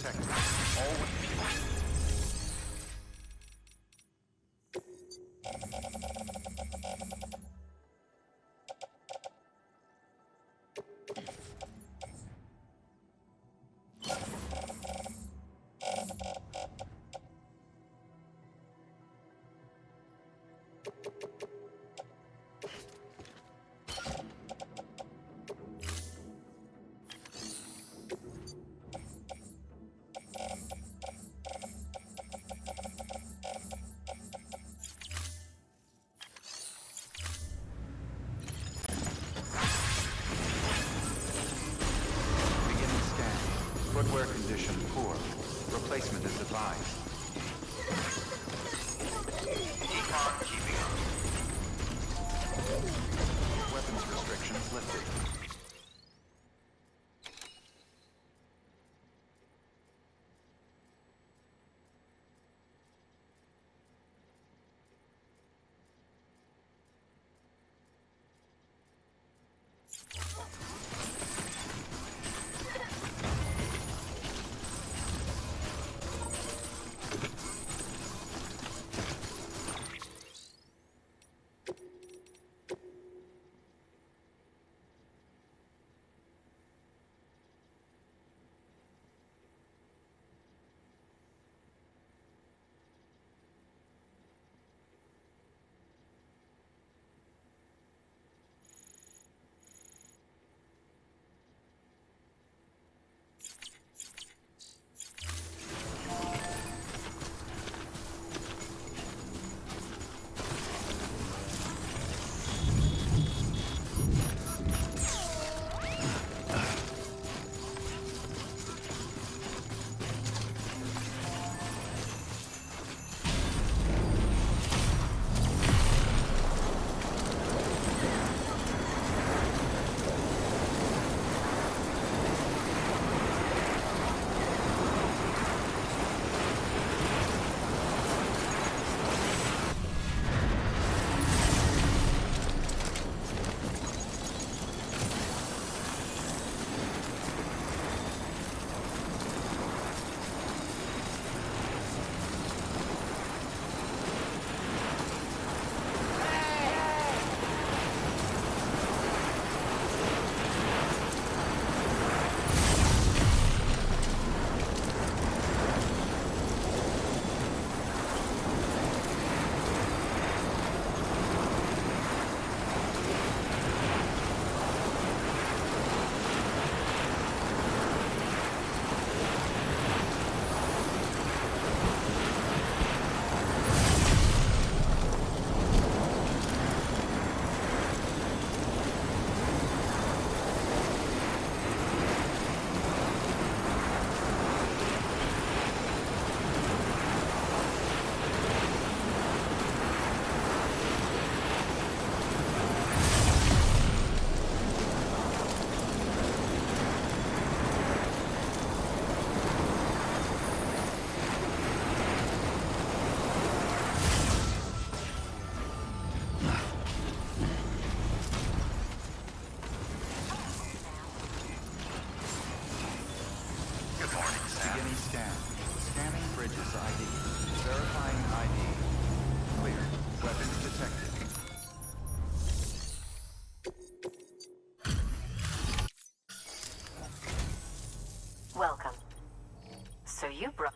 detected. All footwear condition poor. Replacement is advised. Decon keeping up. Weapons restrictions lifted. Beginning scan. Scanning bridges ID. Verifying ID. Clear. Weapons detected. Welcome. So you brought...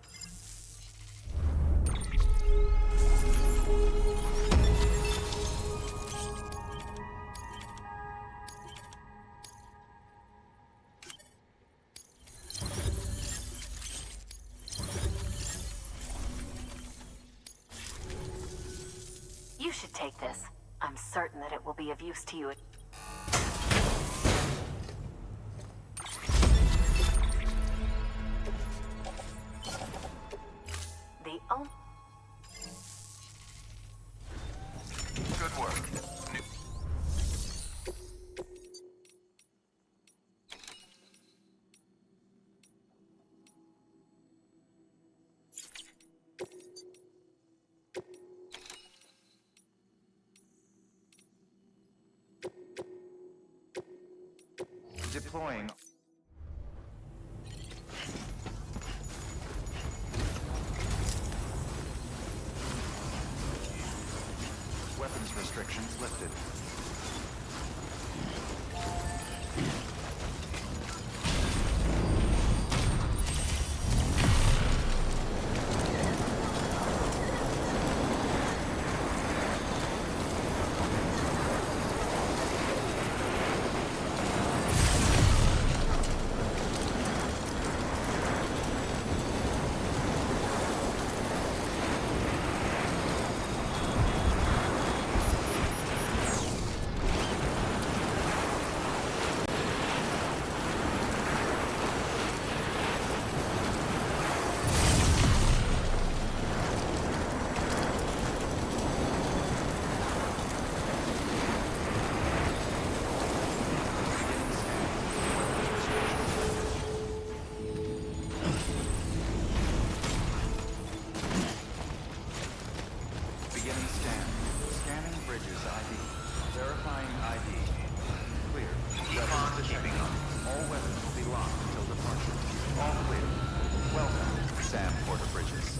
You should take this. I'm certain that it will be of use to you. The only... Good work. Deploying. restrictions lifted. Beginning scan. Scanning bridges ID. Verifying ID. Clear. Weapons keeping up. All weapons will be locked until departure. All clear. Welcome, Sam Porter Bridges.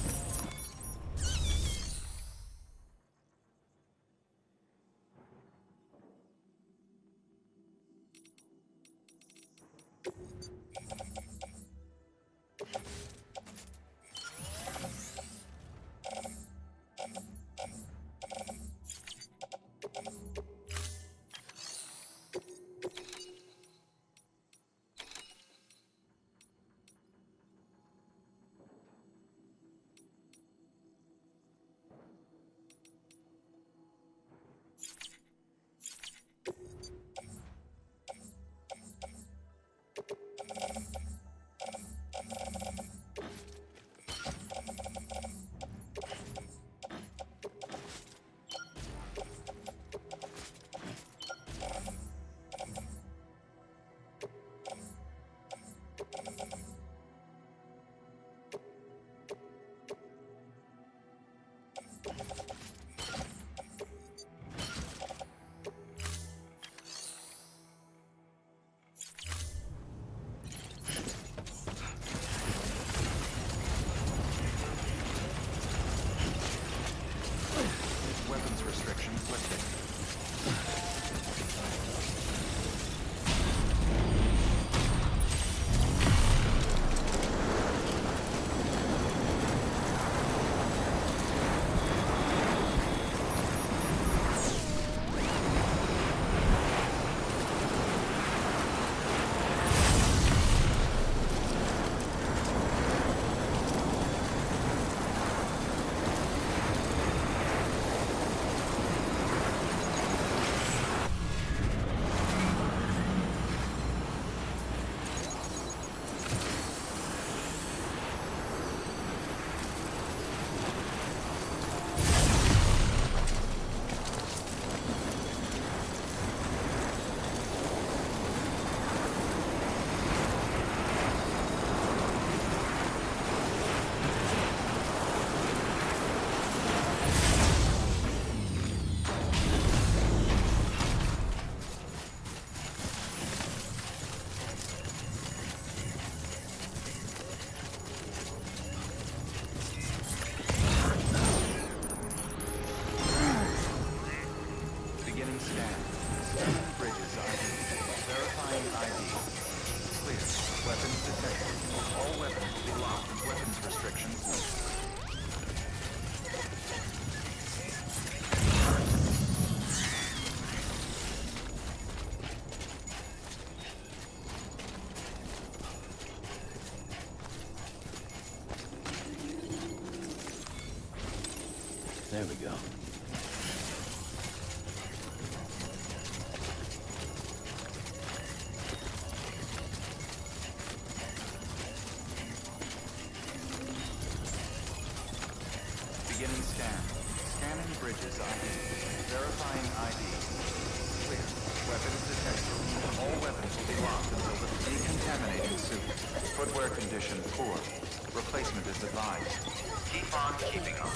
Weapons restrictions lifted. There we go. Beginning scan. Scanning bridges ID. Verifying ID. Clear. Weapons detected. All weapons will be locked until the decontaminating suit. Footwear condition poor. Replacement is advised. Keep on keeping up.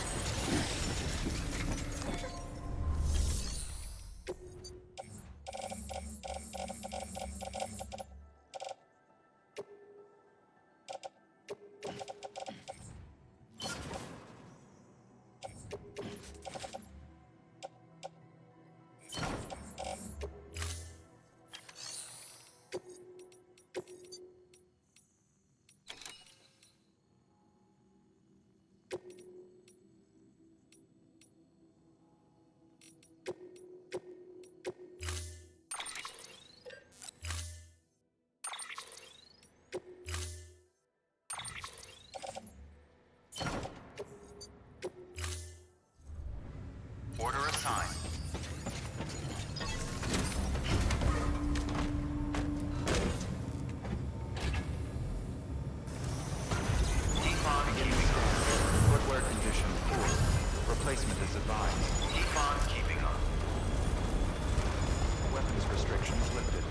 Replacement is advised. Keep on keeping on. Weapons restrictions lifted.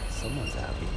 Someone's happy.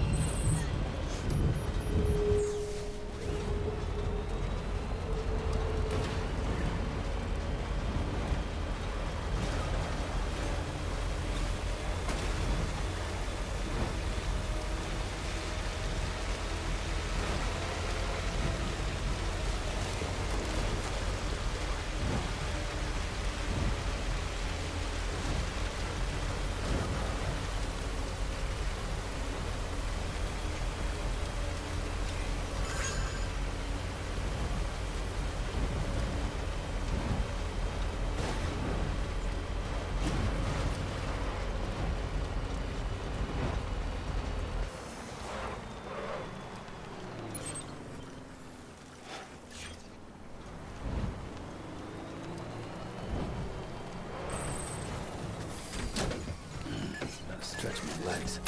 Stretch my legs.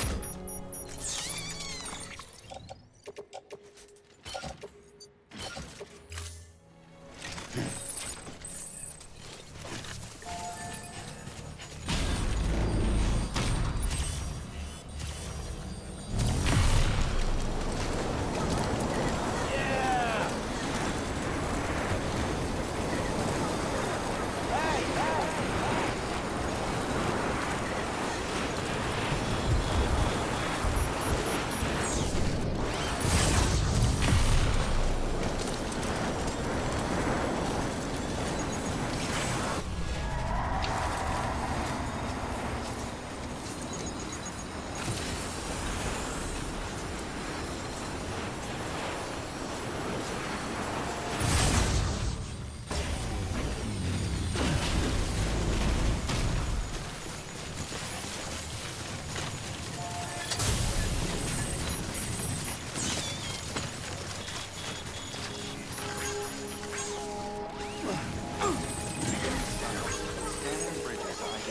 Scanning bridges ID.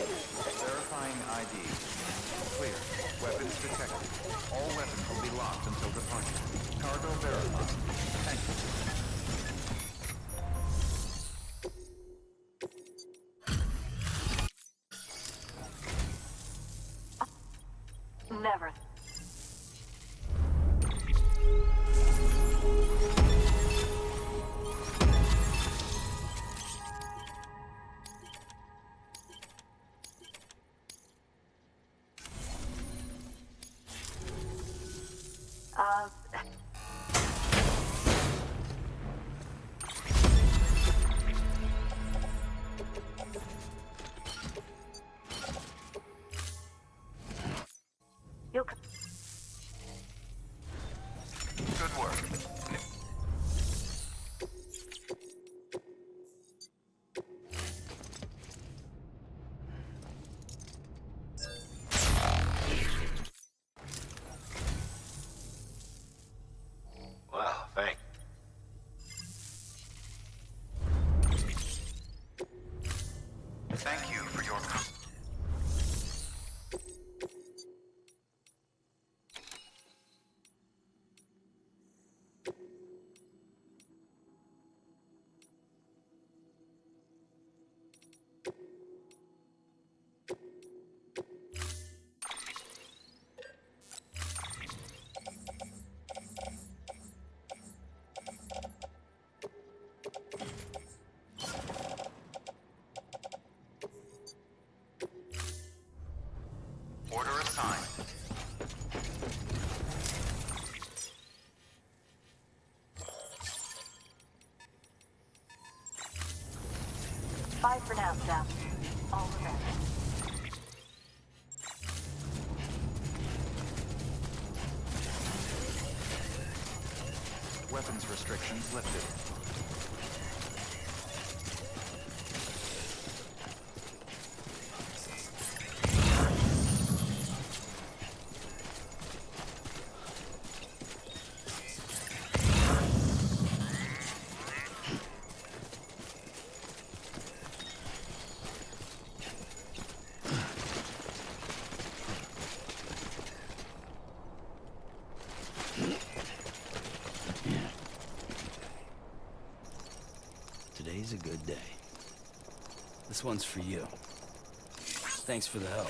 Verifying ID. Clear. Weapons detected. All weapons will be locked until departure. Cargo verified. Thank you. Never. Uh, you'll come. Good work. Wow, thanks. Thank you for your order assigned. Bye for now, Sam. All the best. Weapons restrictions lifted. Today's a good day. This one's for you. Thanks for the help.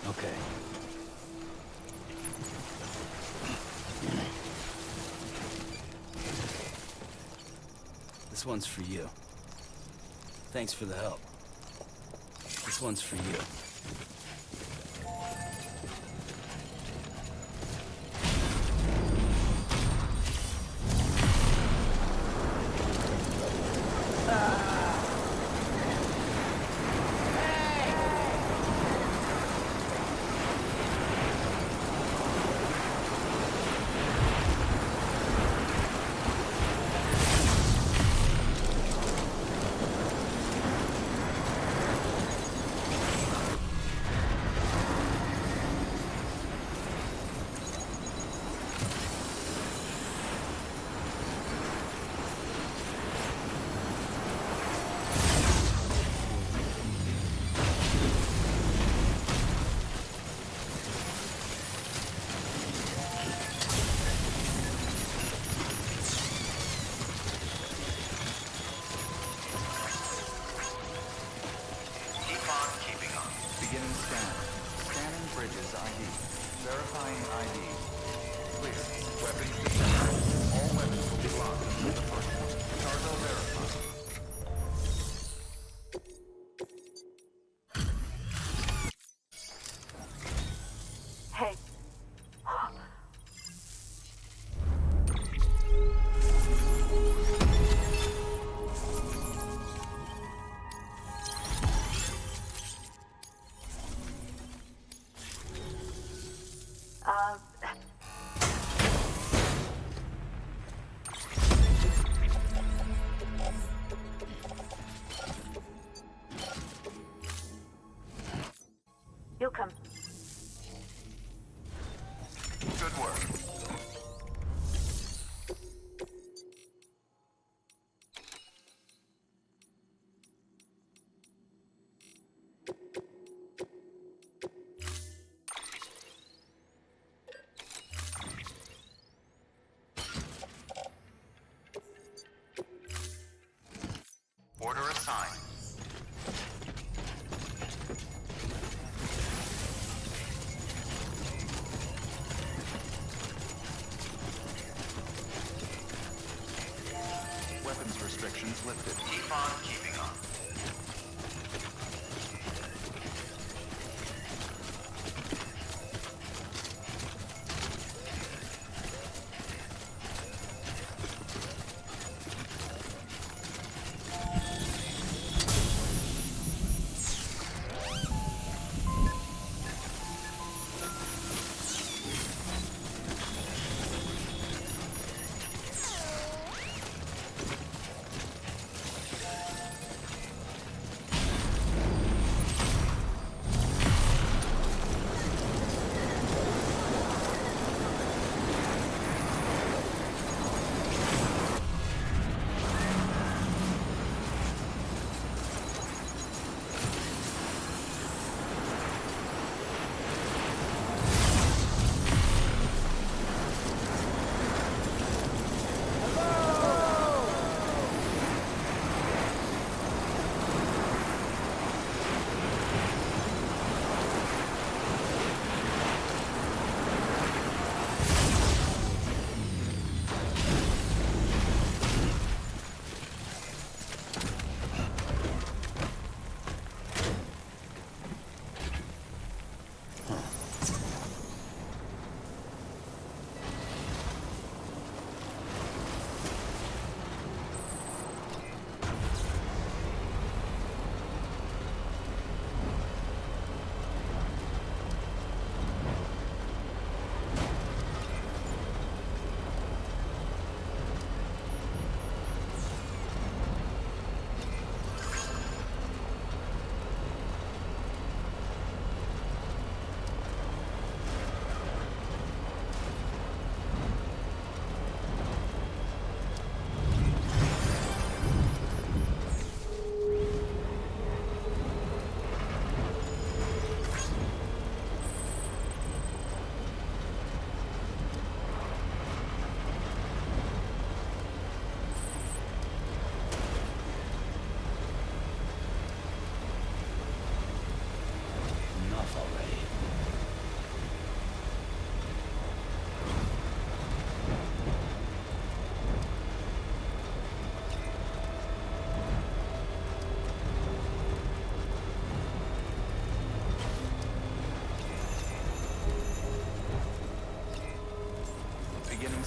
Okay. This one's for you. Thanks for the help. This one's for you. Keep on keeping on. Beginning scan. Scanning bridges ID. Verifying ID. Clear. Weapons detected. All weapons will be locked until the first one. Cargo verified. Hey. Uh, You'll come. Good work. Order assigned. Weapons restrictions lifted. Keep on keeping on.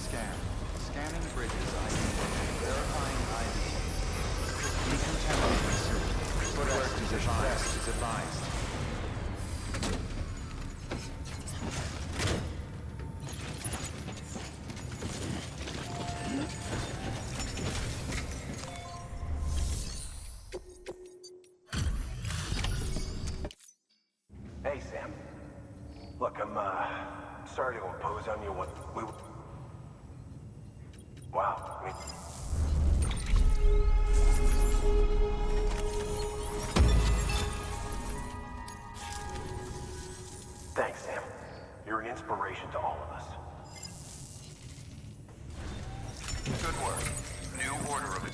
scan. Scanning bridges ID. Verifying ID. Decontaminating suit. Footwork is advised. Rest is advised. Hey, Sam. Look, I'm sorry to impose on you. Wow. I mean... Thanks, Sam. You're an inspiration to all of us. Good work. New order of it.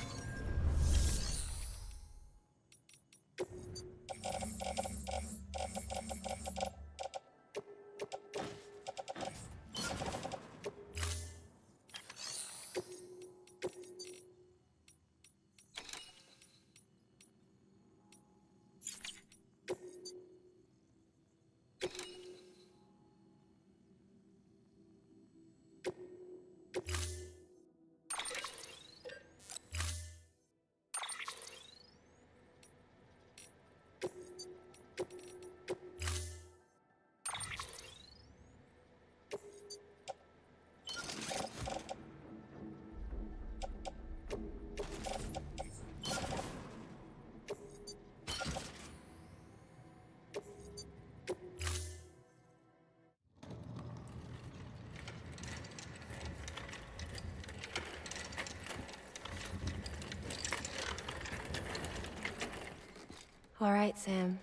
All right, Sam.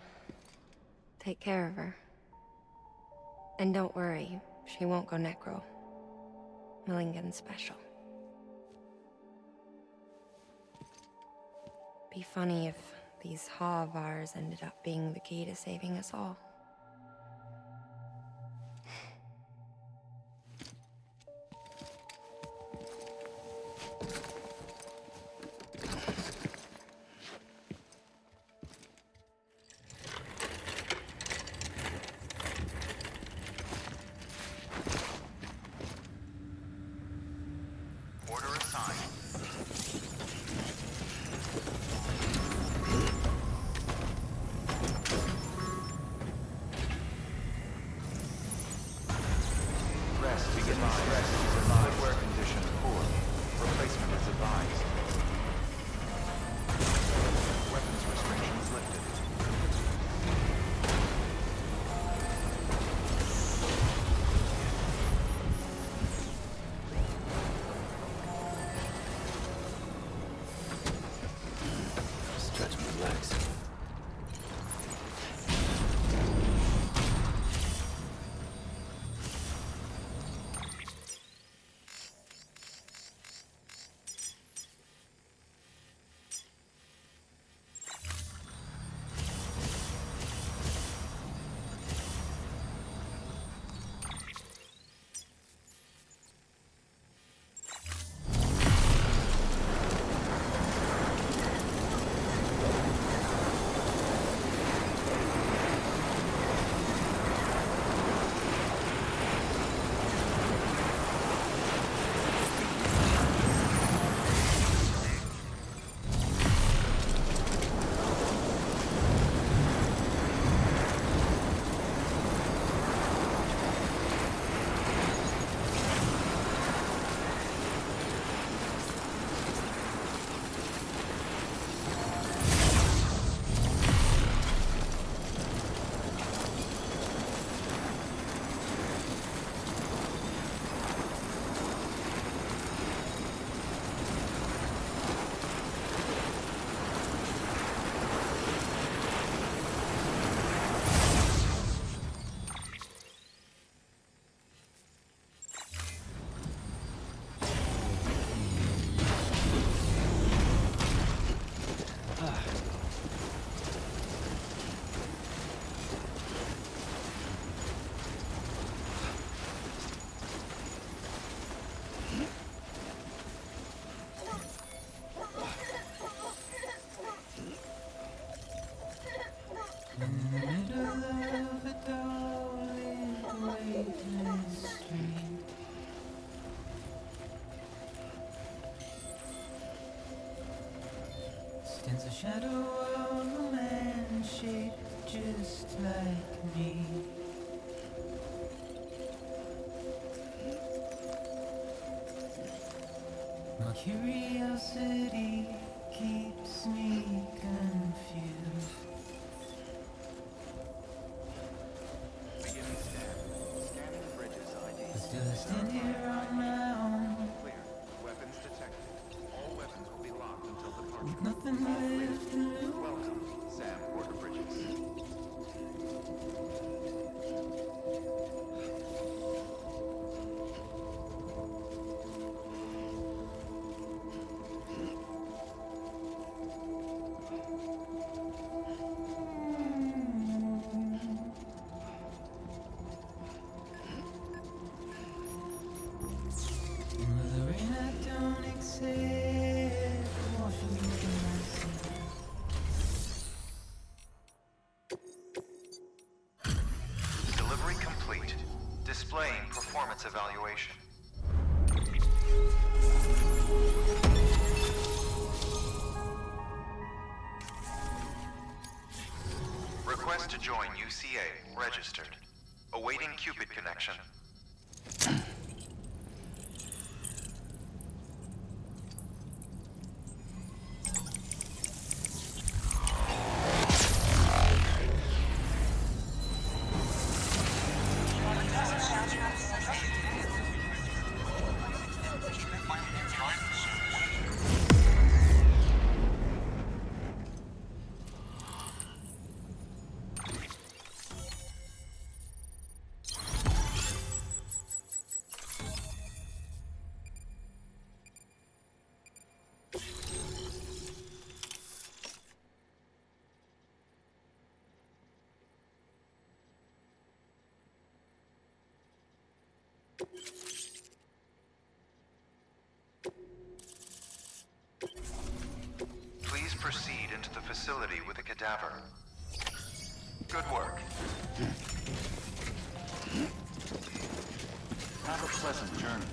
Take care of her. And don't worry, she won't go necro. Millingen's special. Be funny if these Ha of ours ended up being the key to saving us all. Order assigned. Rest is advised. Rest is advised. Footwear condition poor. Replacement is advised. Weapons restrictions lifted. Stretch my legs. Curiosity keeps me confused. Beginning scan. Scanning bridges ID. But still I stand here on my own, Clear. Weapons detected. All weapons will be locked until departure. with nothing left to lose. Welcome, Sam Porter Bridges. The rain I don't accept washes over my sins. Delivery complete. Displaying performance evaluation. Request to join UCA. Registered. Awaiting Cupid connection. Please proceed into the facility with a cadaver. Good work. Have a pleasant journey.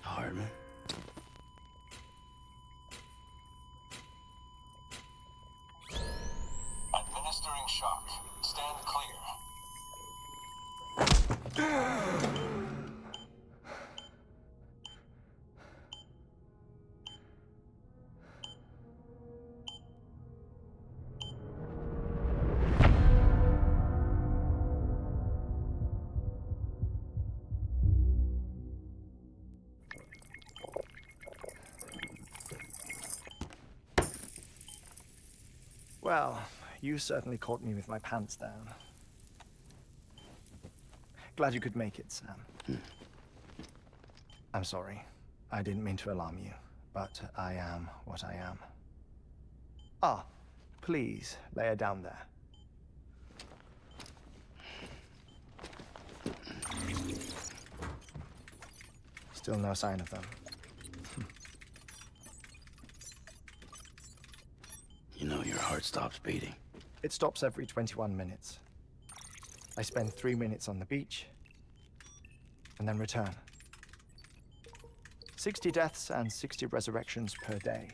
Hardman. Administering shock. Stand clear. Well, you certainly caught me with my pants down. Glad you could make it, Sam. I'm sorry. I didn't mean to alarm you, but I am what I am. Ah, please, lay her down there. Still no sign of them. You know your heart stops beating. It stops every 21 minutes. I spend 3 minutes on the beach, and then return. 60 deaths and 60 resurrections per day.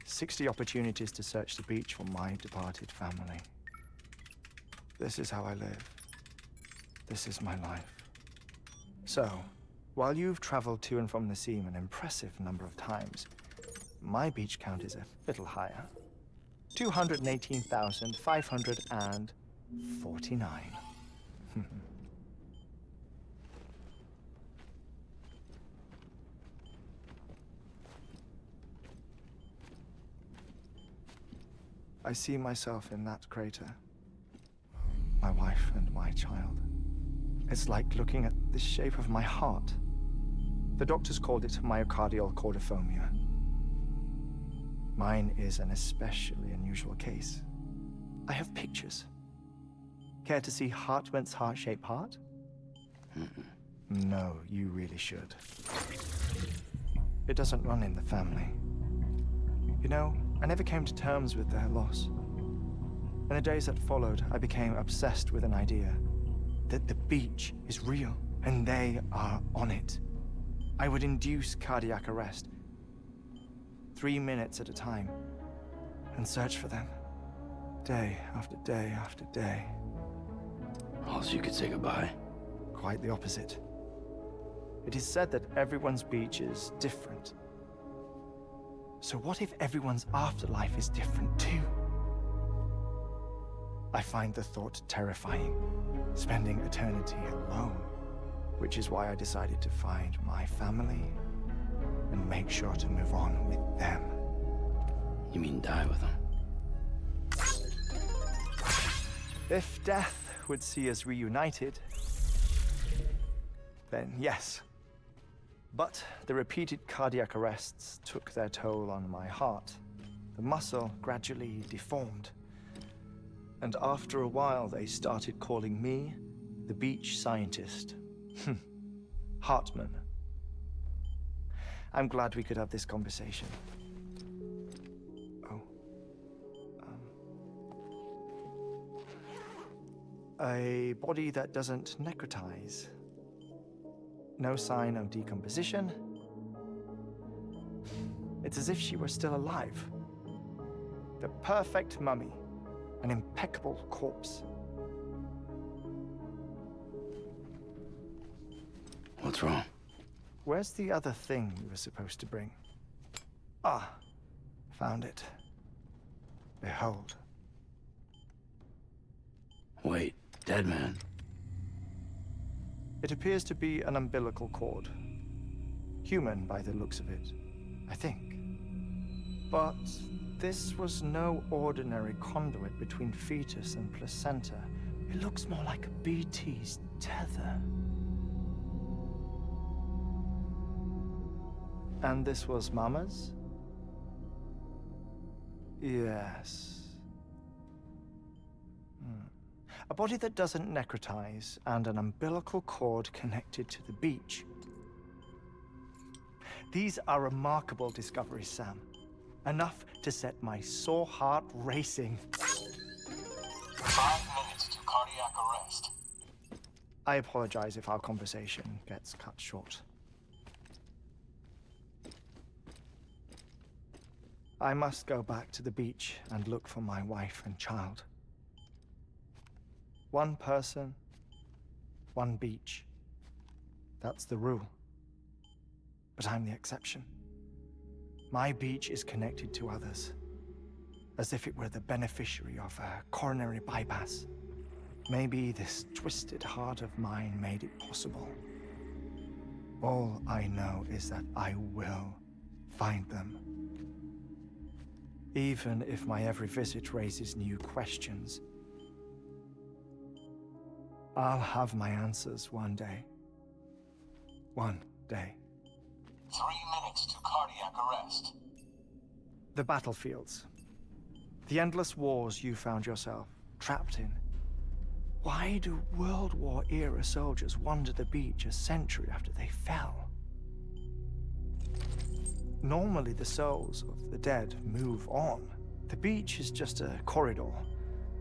60 opportunities to search the beach for my departed family. This is how I live. This is my life. So, while you've traveled to and from the seam an impressive number of times, my beach count is a little higher. 218,549. I see myself in that crater. My wife and my child. It's like looking at the shape of my heart. The doctors called it myocardial cordiformia. Mine is an especially unusual case. I have pictures. Care to see Hartman's heart-shaped heart? No, you really should. It doesn't run in the family. You know, I never came to terms with their loss. In the days that followed, I became obsessed with an idea that the beach is real and they are on it. I would induce cardiac arrest, 3 minutes at a time, and search for them, day after day after day. Also, you could say goodbye. Quite the opposite. It is said that everyone's beach is different. So what if everyone's afterlife is different too? I find the thought terrifying, spending eternity alone, which is why I decided to find my family and make sure to move on with them. You mean die with them? If death would see us reunited, then yes. But the repeated cardiac arrests took their toll on my heart. The muscle gradually deformed. And after a while, they started calling me the beach scientist. Hartman. I'm glad we could have this conversation. Oh. A body that doesn't necrotize. No sign of decomposition. It's as if she were still alive. The perfect mummy. An impeccable corpse. What's wrong? Where's the other thing you were supposed to bring? Ah, found it. Behold. Wait, dead man. It appears to be an umbilical cord. Human by the looks of it, I think. But this was no ordinary conduit between fetus and placenta. It looks more like a BT's tether. And this was Mama's? Yes. A body that doesn't necrotize and an umbilical cord connected to the beach. These are remarkable discoveries, Sam. Enough to set my sore heart racing. 5 minutes to cardiac arrest. I apologize if our conversation gets cut short. I must go back to the beach and look for my wife and child. One person, one beach. That's the rule. But I'm the exception. My beach is connected to others, as if it were the beneficiary of a coronary bypass. Maybe this twisted heart of mine made it possible. All I know is that I will find them. Even if my every visit raises new questions, I'll have my answers one day. One day. 3 minutes to cardiac arrest. The battlefields. The endless wars you found yourself trapped in. Why do World War-era soldiers wander the beach a century after they fell? Normally, the souls of the dead move on. The beach is just a corridor,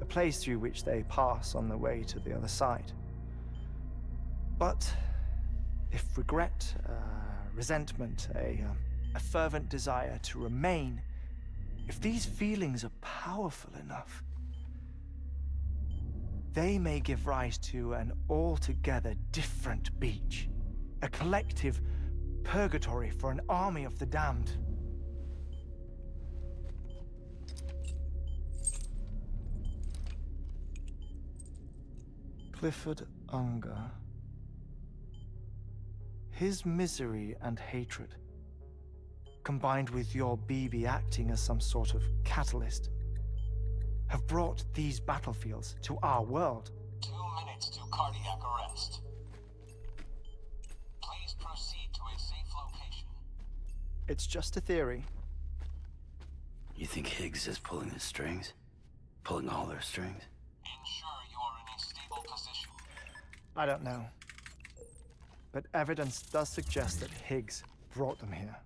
a place through which they pass on the way to the other side. But if regret, resentment, a fervent desire to remain, if these feelings are powerful enough, they may give rise to an altogether different beach. A collective purgatory for an army of the damned. Clifford Unger. His misery and hatred, combined with your BB acting as some sort of catalyst, have brought these battlefields to our world. 2 minutes to cardiac arrest. Please proceed to a safe location. It's just a theory. You think Higgs is pulling the strings? Pulling all their strings? Ensure you are in a stable position. I don't know. But evidence does suggest that Higgs brought them here.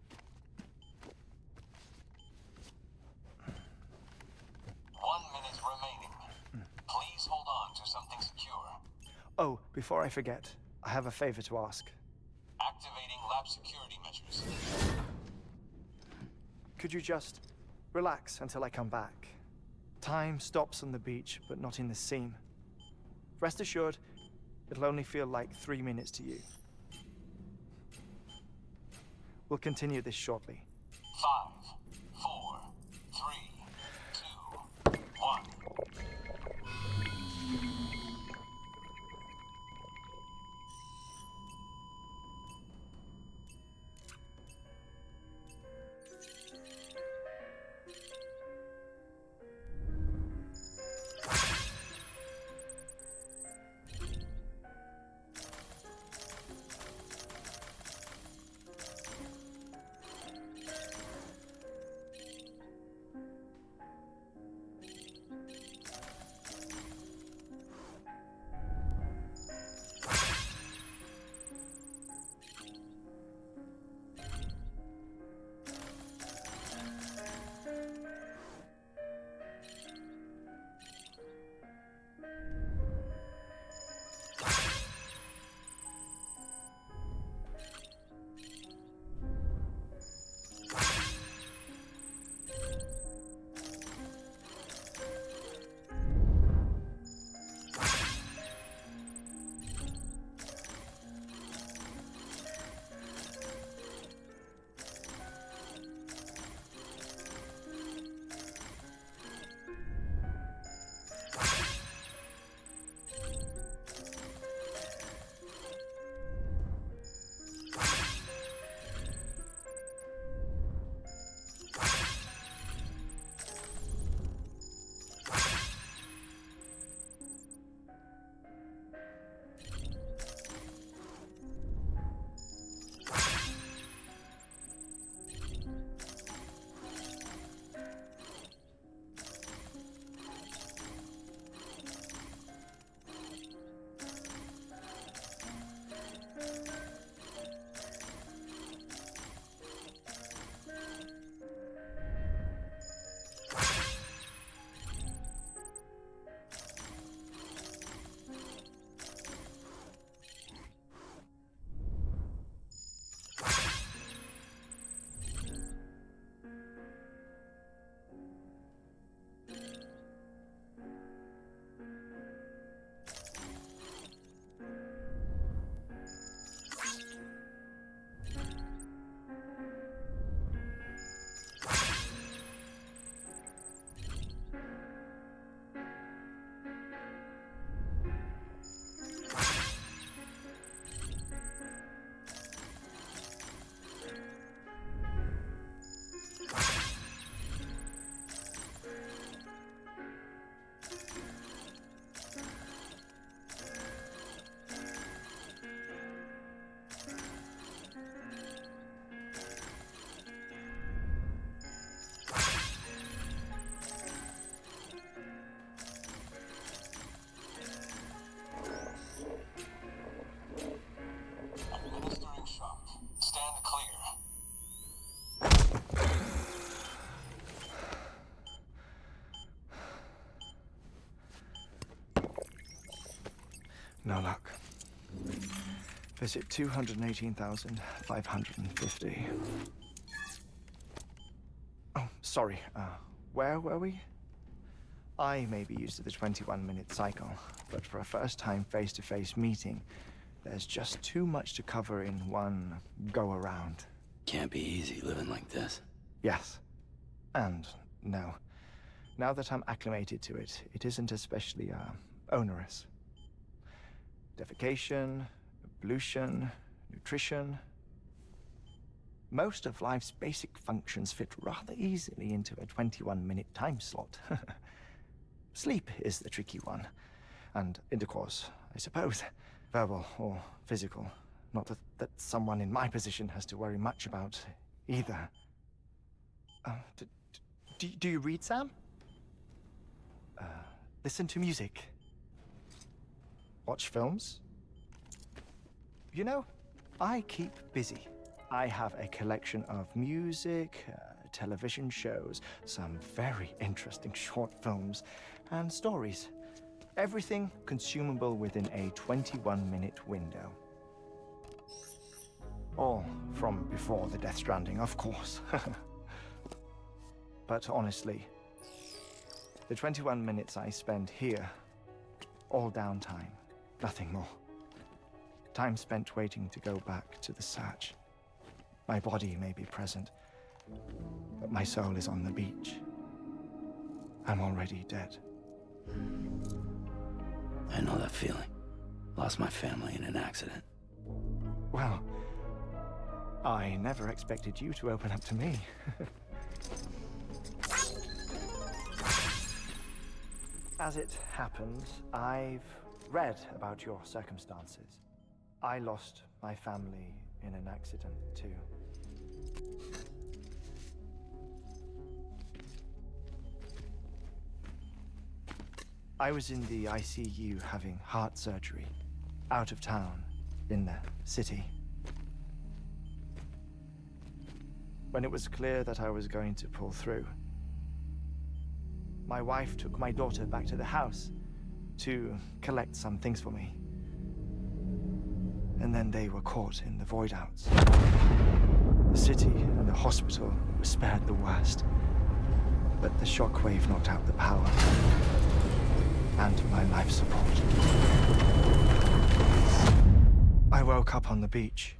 1 minute remaining. Please hold on to something secure. Oh, before I forget, I have a favor to ask. Activating lab security measures. Could you just relax until I come back? Time stops on the beach, but not in the scene. Rest assured, it'll only feel like 3 minutes to you. We'll continue this shortly. 5, 4, 3, 2, 1. No luck. Visit 218,550. Oh, sorry. Where were we? I may be used to the 21-minute cycle, but for a first-time face-to-face meeting, there's just too much to cover in one go-around. Can't be easy living like this. Yes. And no. Now that I'm acclimated to it, it isn't especially, onerous. Defecation, ablution, nutrition. Most of life's basic functions fit rather easily into a 21-minute time slot. Sleep is the tricky one. And intercourse, I suppose. Verbal or physical. Not that someone in my position has to worry much about either. Do you read, Sam? Listen to music. Watch films? You know, I keep busy. I have a collection of music, television shows, some very interesting short films, and stories. Everything consumable within a 21-minute window. All from before the Death Stranding, of course. But honestly, the 21 minutes I spend here, all downtime, nothing more. Time spent waiting to go back to the search. My body may be present, but my soul is on the beach. I'm already dead. I know that feeling. Lost my family in an accident. Well, I never expected you to open up to me. As it happens, I've read about your circumstances. I lost my family in an accident, too. I was in the ICU having heart surgery, out of town, in the city. When it was clear that I was going to pull through, my wife took my daughter back to the house to collect some things for me. And then they were caught in the void-outs. The city and the hospital were spared the worst, but the shockwave knocked out the power and my life support. I woke up on the beach.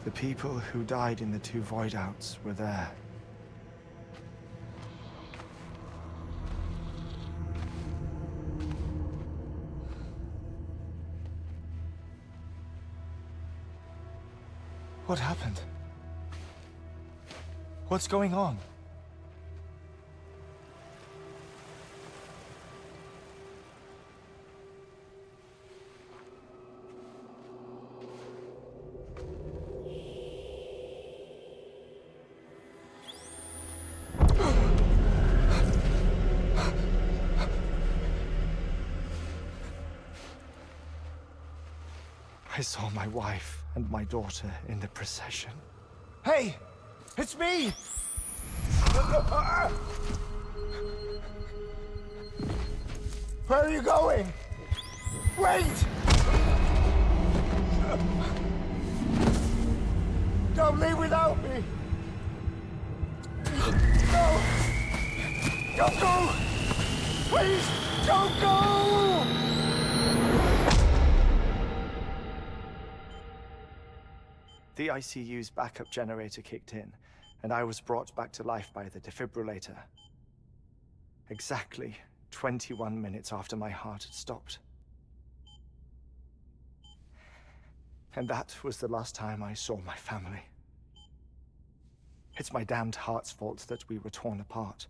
The people who died in the two void-outs were there. What happened? What's going on? I saw my wife and my daughter in the procession. Hey! It's me! Where are you going? Wait! Don't leave without me! No! Don't go! Please, don't go! The ICU's backup generator kicked in, and I was brought back to life by the defibrillator. Exactly 21 minutes after my heart had stopped. And that was the last time I saw my family. It's my damned heart's fault that we were torn apart,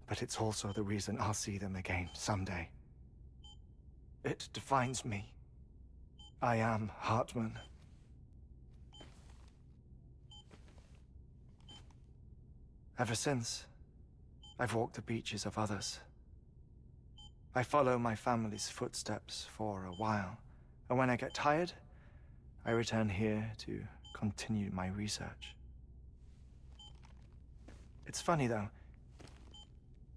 but it's also the reason I'll see them again someday. It defines me. I am Hartman. Ever since, I've walked the beaches of others. I follow my family's footsteps for a while, and when I get tired, I return here to continue my research. It's funny, though.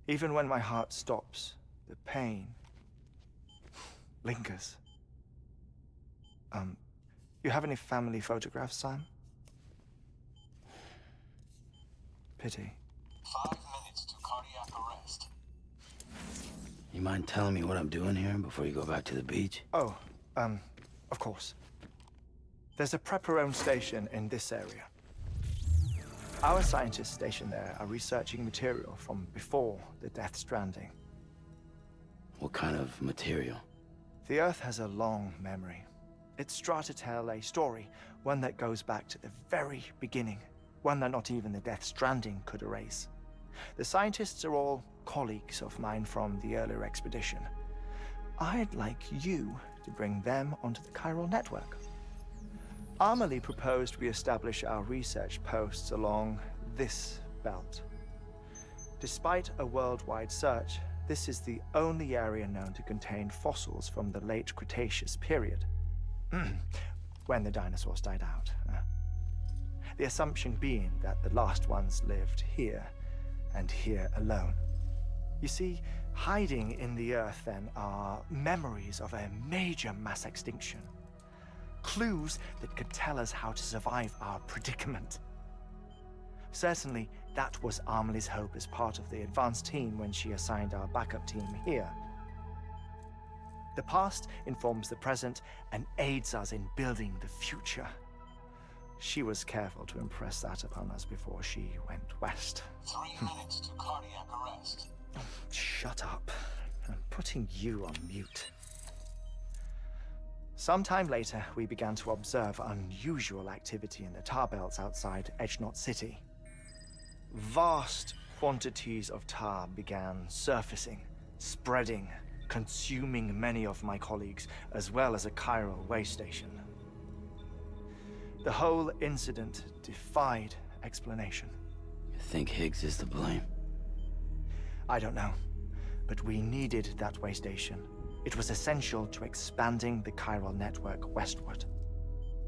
Even when my heart stops, the pain lingers. You have any family photographs, Sam? Pity. 5 minutes to cardiac arrest. You mind telling me what I'm doing here before you go back to the beach? Oh, of course. There's a Prep-Your-Own station in this area. Our scientists stationed there are researching material from before the Death Stranding. What kind of material? The Earth has a long memory. It's trying to tell a story, one that goes back to the very beginning, one that not even the Death Stranding could erase. The scientists are all colleagues of mine from the earlier expedition. I'd like you to bring them onto the chiral network. Amelie proposed we establish our research posts along this belt. Despite a worldwide search, this is the only area known to contain fossils from the late Cretaceous period, when the dinosaurs died out. The assumption being that the last ones lived here, and here alone. You see, hiding in the Earth, then, are memories of a major mass extinction. Clues that could tell us how to survive our predicament. Certainly, that was Amelie's hope as part of the advanced team when she assigned our backup team here. The past informs the present and aids us in building the future. She was careful to impress that upon us before she went west. 3 minutes to cardiac arrest. Shut up. I'm putting you on mute. Sometime later, we began to observe unusual activity in the tar belts outside Edgenot City. Vast quantities of tar began surfacing, spreading, consuming many of my colleagues, as well as a chiral way station. The whole incident defied explanation. You think Higgs is to blame? I don't know, but we needed that way station. It was essential to expanding the chiral network westward.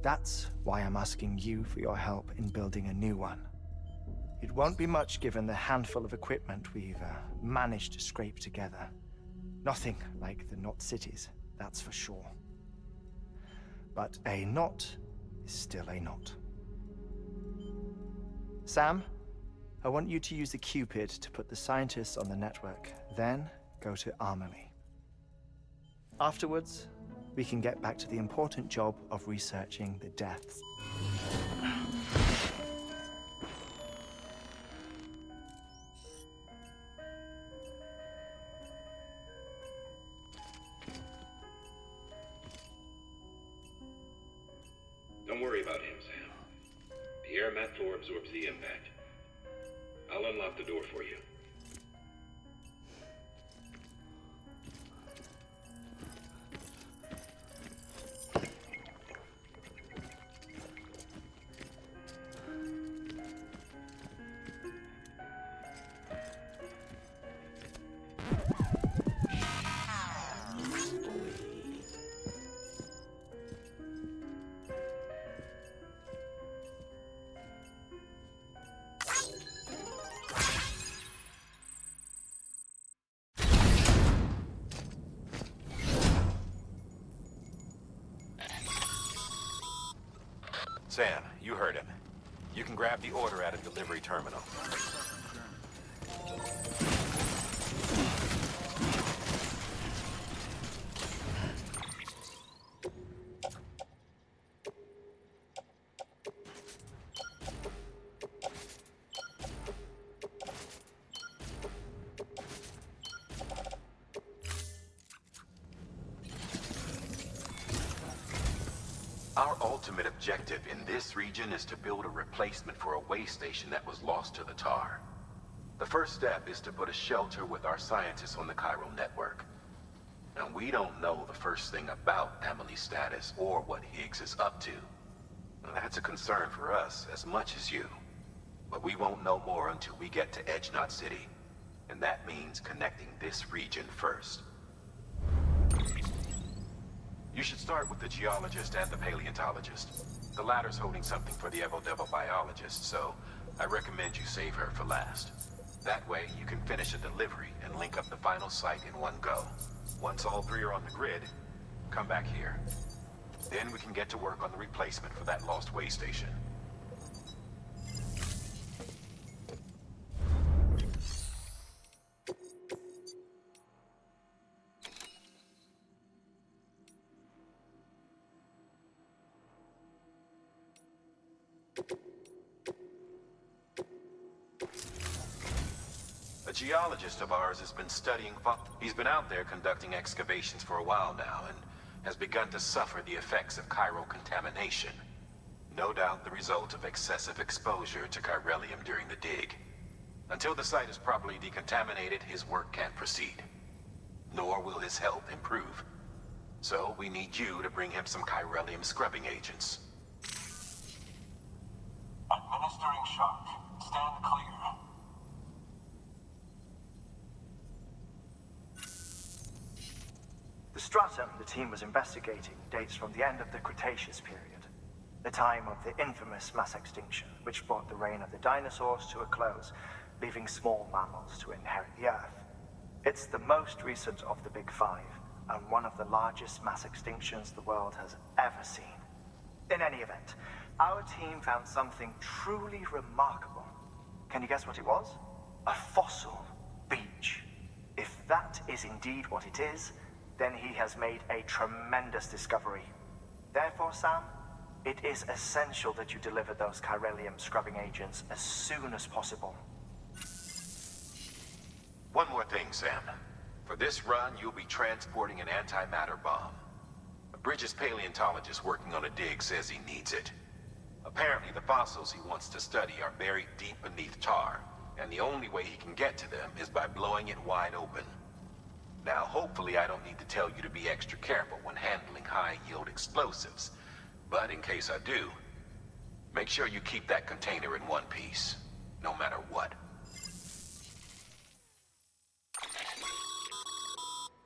That's why I'm asking you for your help in building a new one. It won't be much given the handful of equipment we've managed to scrape together. Nothing like the Knot cities, that's for sure. But a knot is still a knot. Sam, I want you to use the Cupid to put the scientists on the network, then go to Amelie. Afterwards, we can get back to the important job of researching the deaths. Don't worry about him, Sam. The air mat floor absorbs the impact. I'll unlock the door for you. Sam, you heard him. You can grab the order at a delivery terminal. Our ultimate objective in this region is to build a replacement for a way station that was lost to the tar. The first step is to put a shelter with our scientists on the chiral network. Now, we don't know the first thing about Amelie's status or what Higgs is up to. Now, that's a concern for us as much as you. But we won't know more until we get to Edgenot City. And that means connecting this region first. You should start with the geologist and the paleontologist. The latter's holding something for the Evo-Devo biologist, so I recommend you save her for last. That way, you can finish a delivery and link up the final site in one go. Once all three are on the grid, come back here. Then we can get to work on the replacement for that lost way station. A geologist of ours has been studying He's been out there conducting excavations for a while now and has begun to suffer the effects of chiral contamination. No doubt the result of excessive exposure to chiralium during the dig. Until the site is properly decontaminated, his work can't proceed. Nor will his health improve. So we need you to bring him some chiralium scrubbing agents. Administering shock. Stand clear. The stratum the team was investigating dates from the end of the Cretaceous period, the time of the infamous mass extinction, which brought the reign of the dinosaurs to a close, leaving small mammals to inherit the Earth. It's the most recent of the Big Five, and one of the largest mass extinctions the world has ever seen. In any event, our team found something truly remarkable. Can you guess what it was? A fossil beach. If that is indeed what it is, then he has made a tremendous discovery. Therefore, Sam, it is essential that you deliver those chiralium scrubbing agents as soon as possible. One more thing, Sam. For this run, you'll be transporting an antimatter bomb. A Bridges paleontologist working on a dig says he needs it. Apparently, the fossils he wants to study are buried deep beneath tar, and the only way he can get to them is by blowing it wide open. Now, hopefully I don't need to tell you to be extra careful when handling high-yield explosives. But in case I do, make sure you keep that container in one piece, no matter what.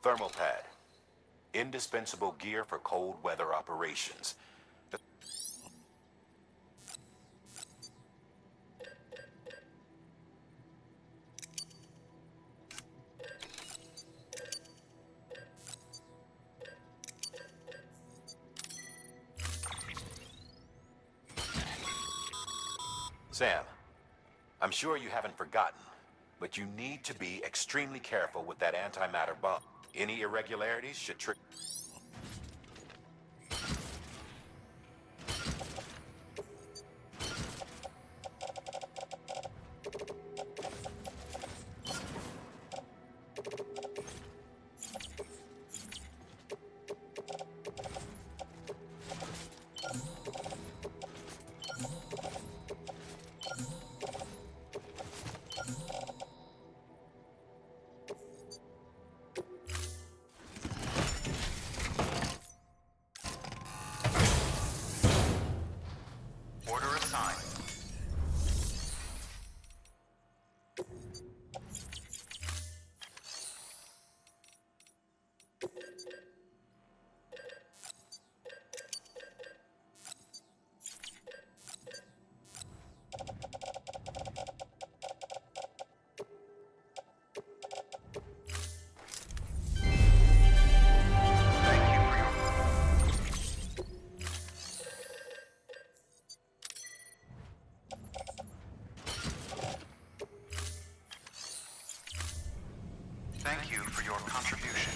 Thermal pad. Indispensable gear for cold weather operations. Sam, I'm sure you haven't forgotten, but you need to be extremely careful with that antimatter bomb. Any irregularities should trigger. Order assigned. Thank you for your contribution.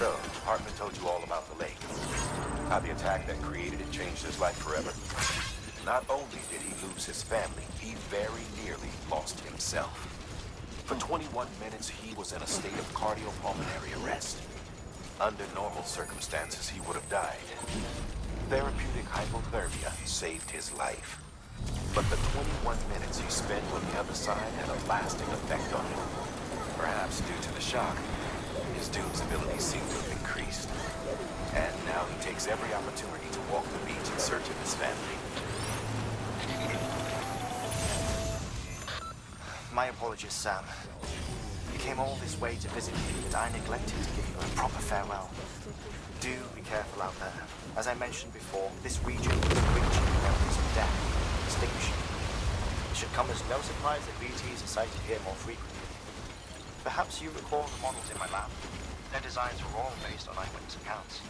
So, Hartman told you all about the lake. How the attack that created it changed his life forever. Not only did he lose his family, he very nearly lost himself. For 21 minutes, he was in a state of cardiopulmonary arrest. Under normal circumstances, he would have died. Therapeutic hypothermia saved his life. But the 21 minutes he spent on the other side had a lasting effect on him. Perhaps due to the shock, his Doom's abilities seem to have increased. And now he takes every opportunity to walk the beach in search of his family. My apologies, Sam. You came all this way to visit me, but I neglected to give you a proper farewell. Do be careful out there. As I mentioned before, this region is rich in memories of death and extinction. It should come as no surprise that BTs are sighted here more frequently. Perhaps you recall the models in my lab? Their designs were all based on eyewitness accounts.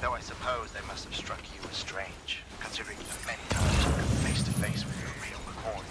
Though I suppose they must have struck you as strange, considering the many times you come face to face with your real McCoy.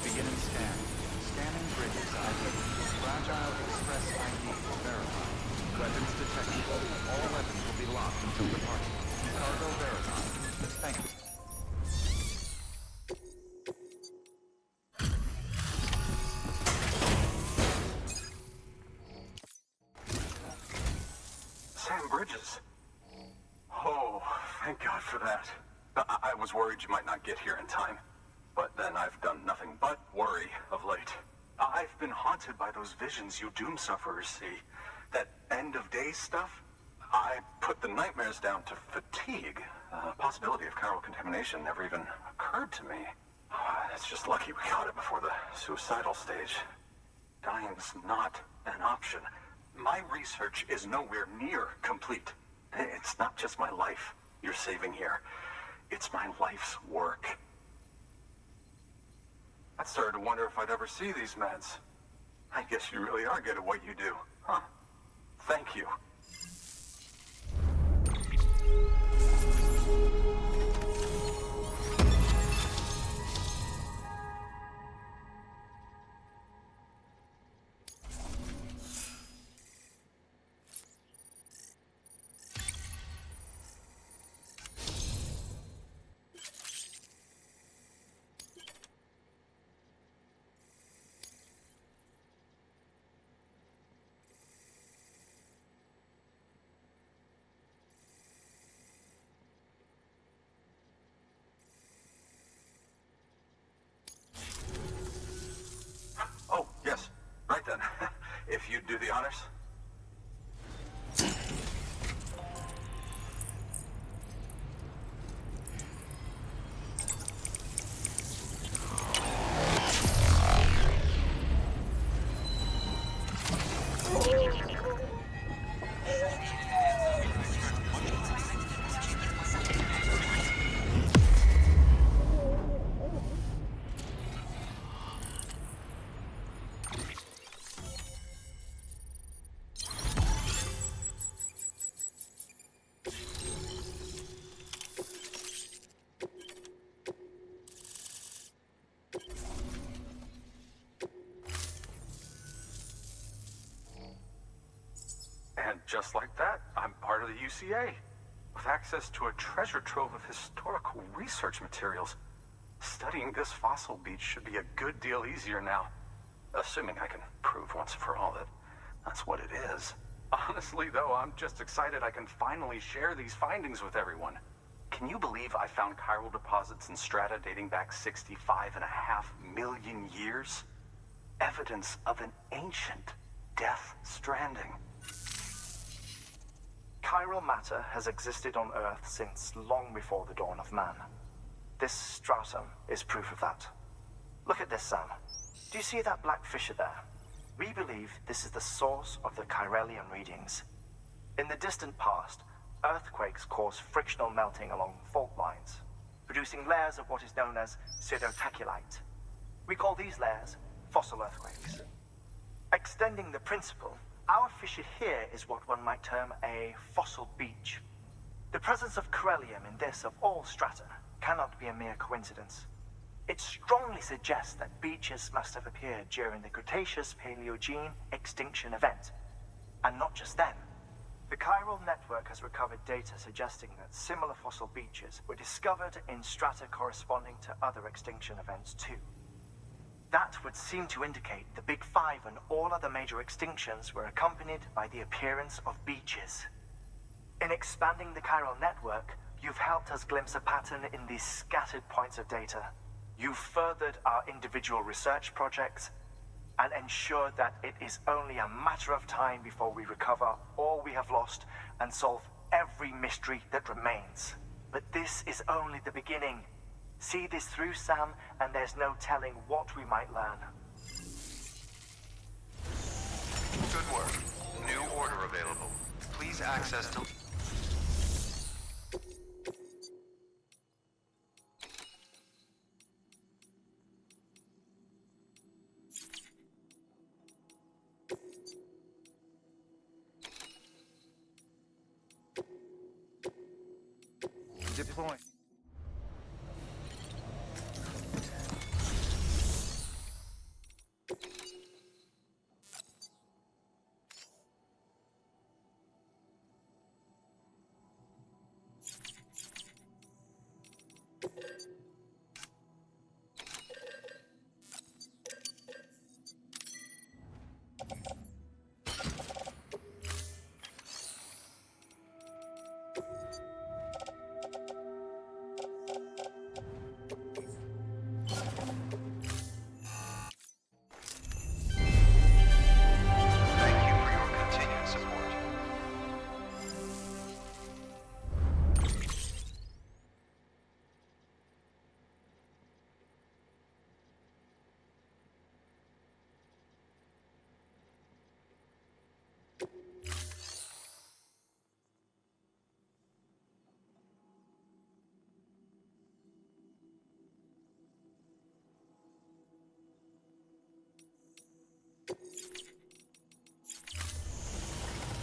Beginning scan. Scanning bridges ID. Fragile Express ID verified. Weapons detected. All weapons will be locked until departure. Cargo verified. Thank you. Sam Bridges. Oh, thank God for that. I was worried you might not get here in time. But then I've done nothing but worry of late. I've been haunted by those visions you doom sufferers see. That end of days stuff. I put the nightmares down to fatigue. Possibility of chiral contamination never even occurred to me. It's just lucky we got it before the suicidal stage. Dying's not an option. My research is nowhere near complete. It's not just my life you're saving here. It's my life's work. I started to wonder if I'd ever see these meds. I guess you really are good at what you do, huh? Thank you. Oh, yes. Right then. If you'd do the honors. And just like that, I'm part part of the UCA, with access to a treasure trove of historical research materials. Studying this fossil beach should be a good deal easier now. Assuming I can prove once and for all that that's what it is. Honestly, though, I'm just excited I can finally share these findings with everyone. Can you believe I found chiral deposits in strata dating back 65.5 million years? Evidence of an ancient death stranding. Chiral matter has existed on Earth since long before the dawn of man. This stratum is proof of that. Look at this, Sam. Do you see that black fissure there? We believe this is the source of the Chiralian readings. In the distant past, earthquakes cause frictional melting along fault lines, producing layers of what is known as pseudotaculite. We call these layers fossil earthquakes. Extending the principle, our fissure here is what one might term a fossil beach. The presence of Corellium in this of all strata cannot be a mere coincidence. It strongly suggests that beaches must have appeared during the Cretaceous-Paleogene extinction event. And not just then. The chiral network has recovered data suggesting that similar fossil beaches were discovered in strata corresponding to other extinction events too. That would seem to indicate the Big Five and all other major extinctions were accompanied by the appearance of beaches. In expanding the chiral network, you've helped us glimpse a pattern in these scattered points of data. You've furthered our individual research projects and ensured that it is only a matter of time before we recover all we have lost and solve every mystery that remains. But this is only the beginning. See this through, Sam, and there's no telling what we might learn. Good work. New order available. Please access to... Deploy. Thank you for your continued support.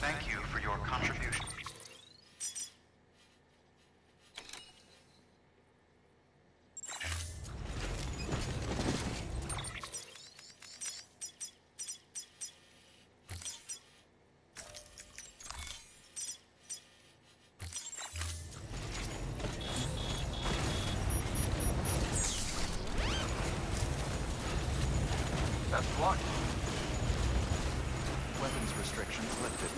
Thank you for your contribution. That's blocked. Weapons restrictions lifted.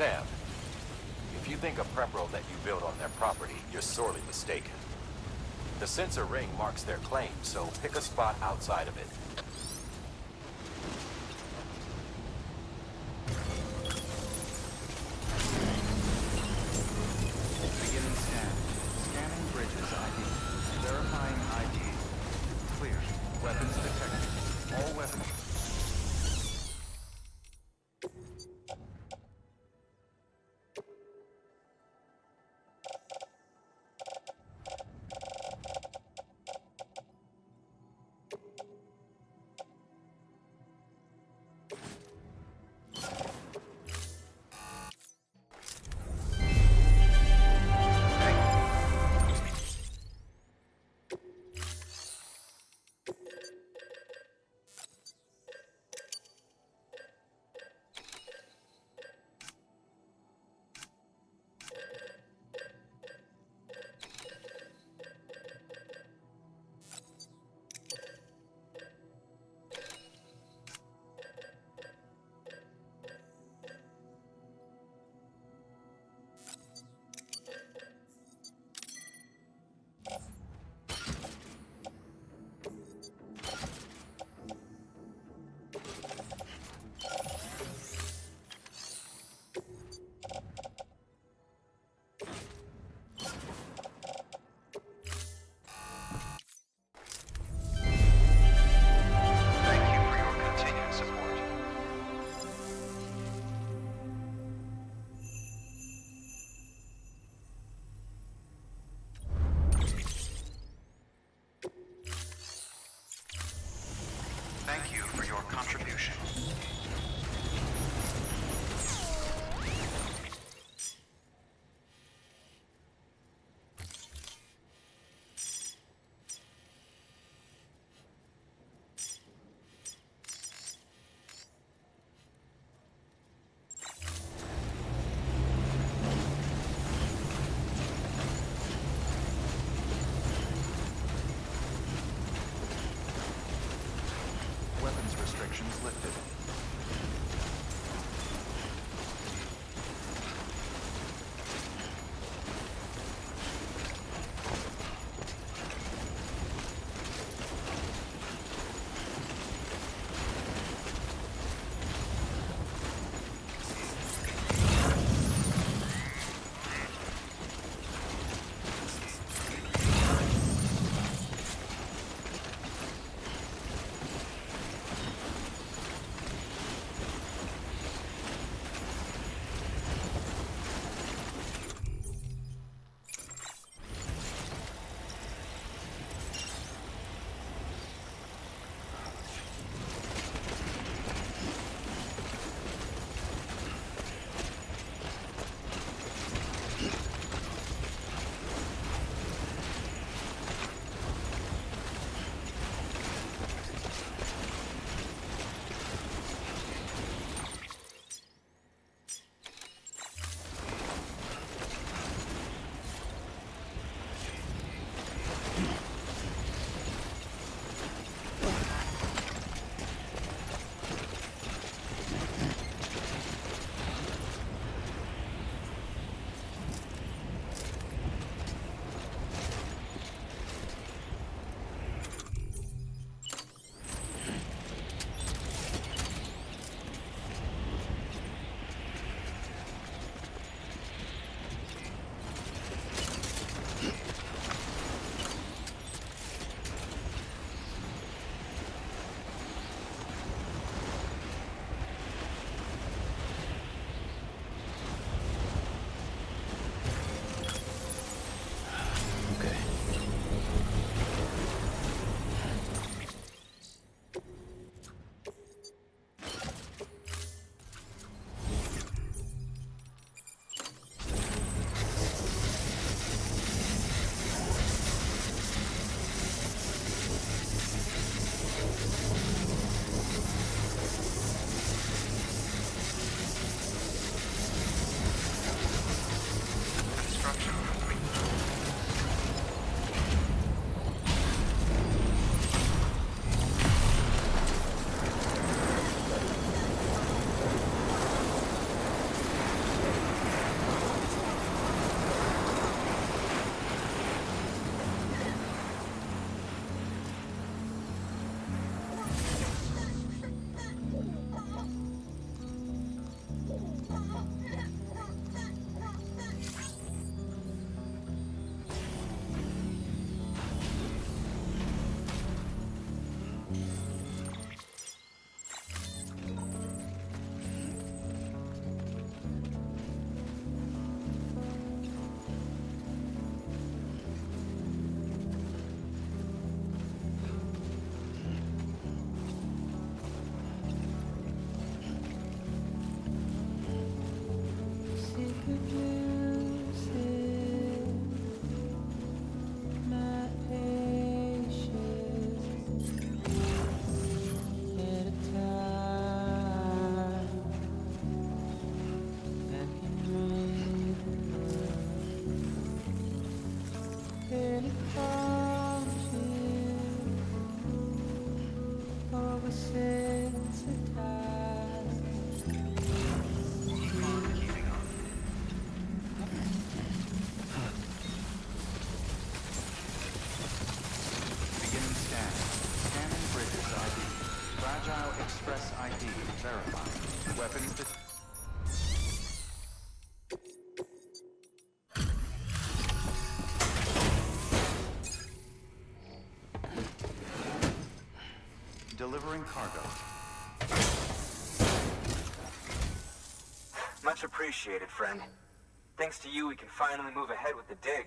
Sam, if you think a prep roll that you built on their property, you're sorely mistaken. The sensor ring marks their claim, so pick a spot outside of it. Beginning scan. Scanning bridges ID. Verifying ID. Clear. Weapons detected. All weapons. delivering cargo. Much appreciated, friend. Thanks to you, we can finally move ahead with the dig.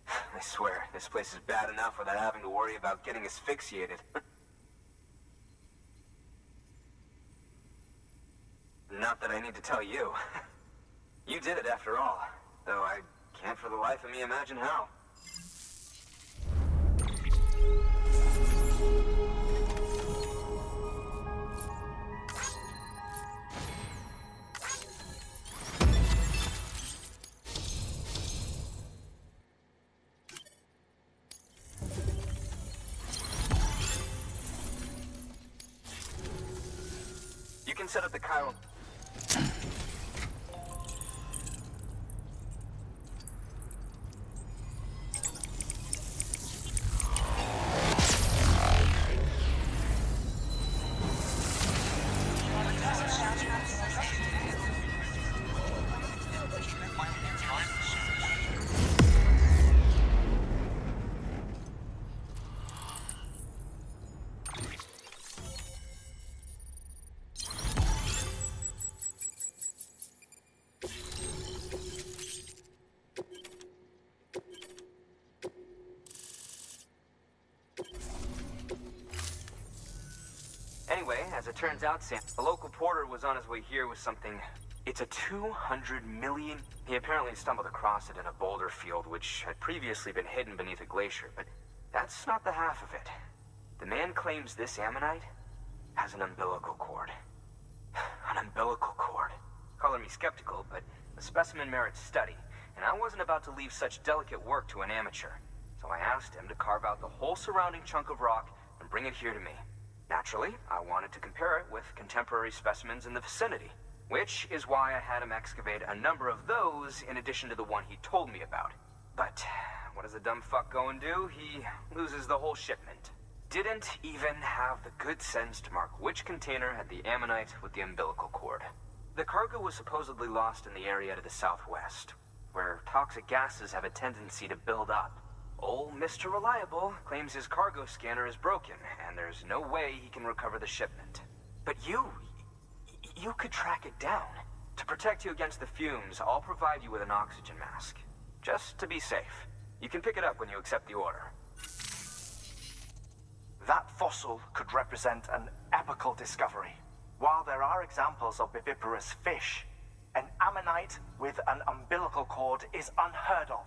I swear, this place is bad enough without having to worry about getting asphyxiated. Not that I need to tell you. You did it after all, though I can't for the life of me imagine how. You can set up the chiral. Anyway, as it turns out, Sam, the local porter was on his way here with something. It's a 200 million... He apparently stumbled across it in a boulder field, which had previously been hidden beneath a glacier, but that's not the half of it. The man claims this ammonite has an umbilical cord. An umbilical cord. Color me skeptical, but the specimen merits study, and I wasn't about to leave such delicate work to an amateur. So I asked him to carve out the whole surrounding chunk of rock and bring it here to me. Naturally, I wanted to compare it with contemporary specimens in the vicinity, which is why I had him excavate a number of those in addition to the one he told me about. But what does the dumb fuck go and do? He loses the whole shipment. Didn't even have the good sense to mark which container had the ammonite with the umbilical cord. The cargo was supposedly lost in the area to the southwest, where toxic gases have a tendency to build up. Old Mr. Reliable claims his cargo scanner is broken, and there's no way he can recover the shipment. But you could track it down. To protect you against the fumes, I'll provide you with an oxygen mask. Just to be safe. You can pick it up when you accept the order. That fossil could represent an epical discovery. While there are examples of viviparous fish, an ammonite with an umbilical cord is unheard of.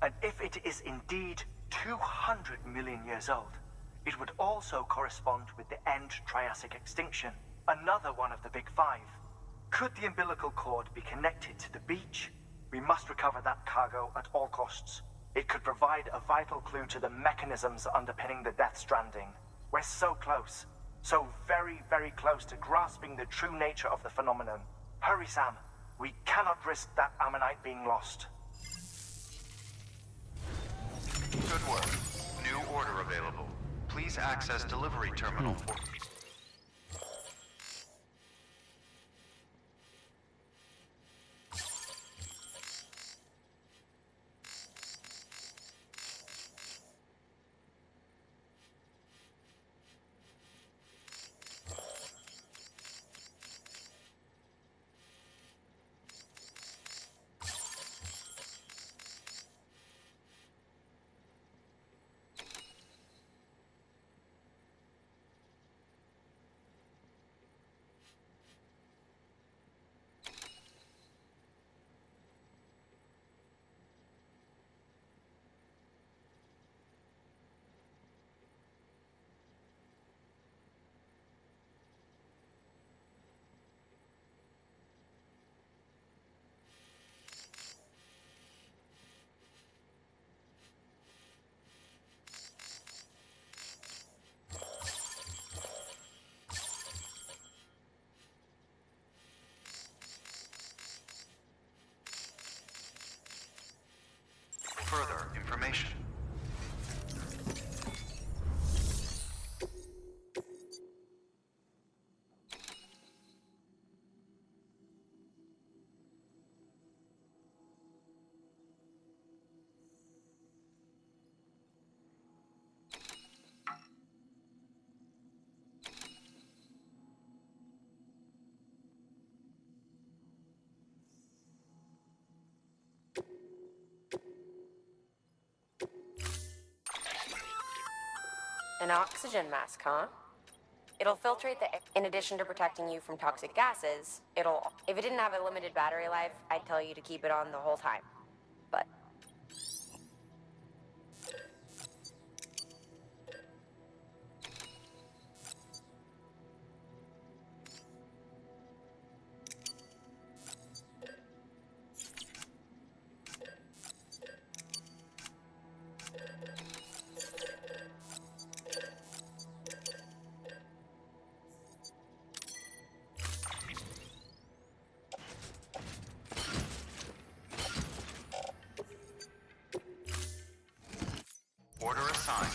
And if it is indeed 200 million years old, it would also correspond with the end Triassic extinction, another one of the big five. Could the umbilical cord be connected to the beach? We must recover that cargo at all costs. It could provide a vital clue to the mechanisms underpinning the Death Stranding. We're so close, so very, very close to grasping the true nature of the phenomenon. Hurry, Sam. We cannot risk that ammonite being lost. Good work. New order available. Please access delivery terminal for... Further information. An oxygen mask, huh? It'll filtrate the air. In addition to protecting you from toxic gases, if it didn't have a limited battery life, I'd tell you to keep it on the whole time. But Order assigned.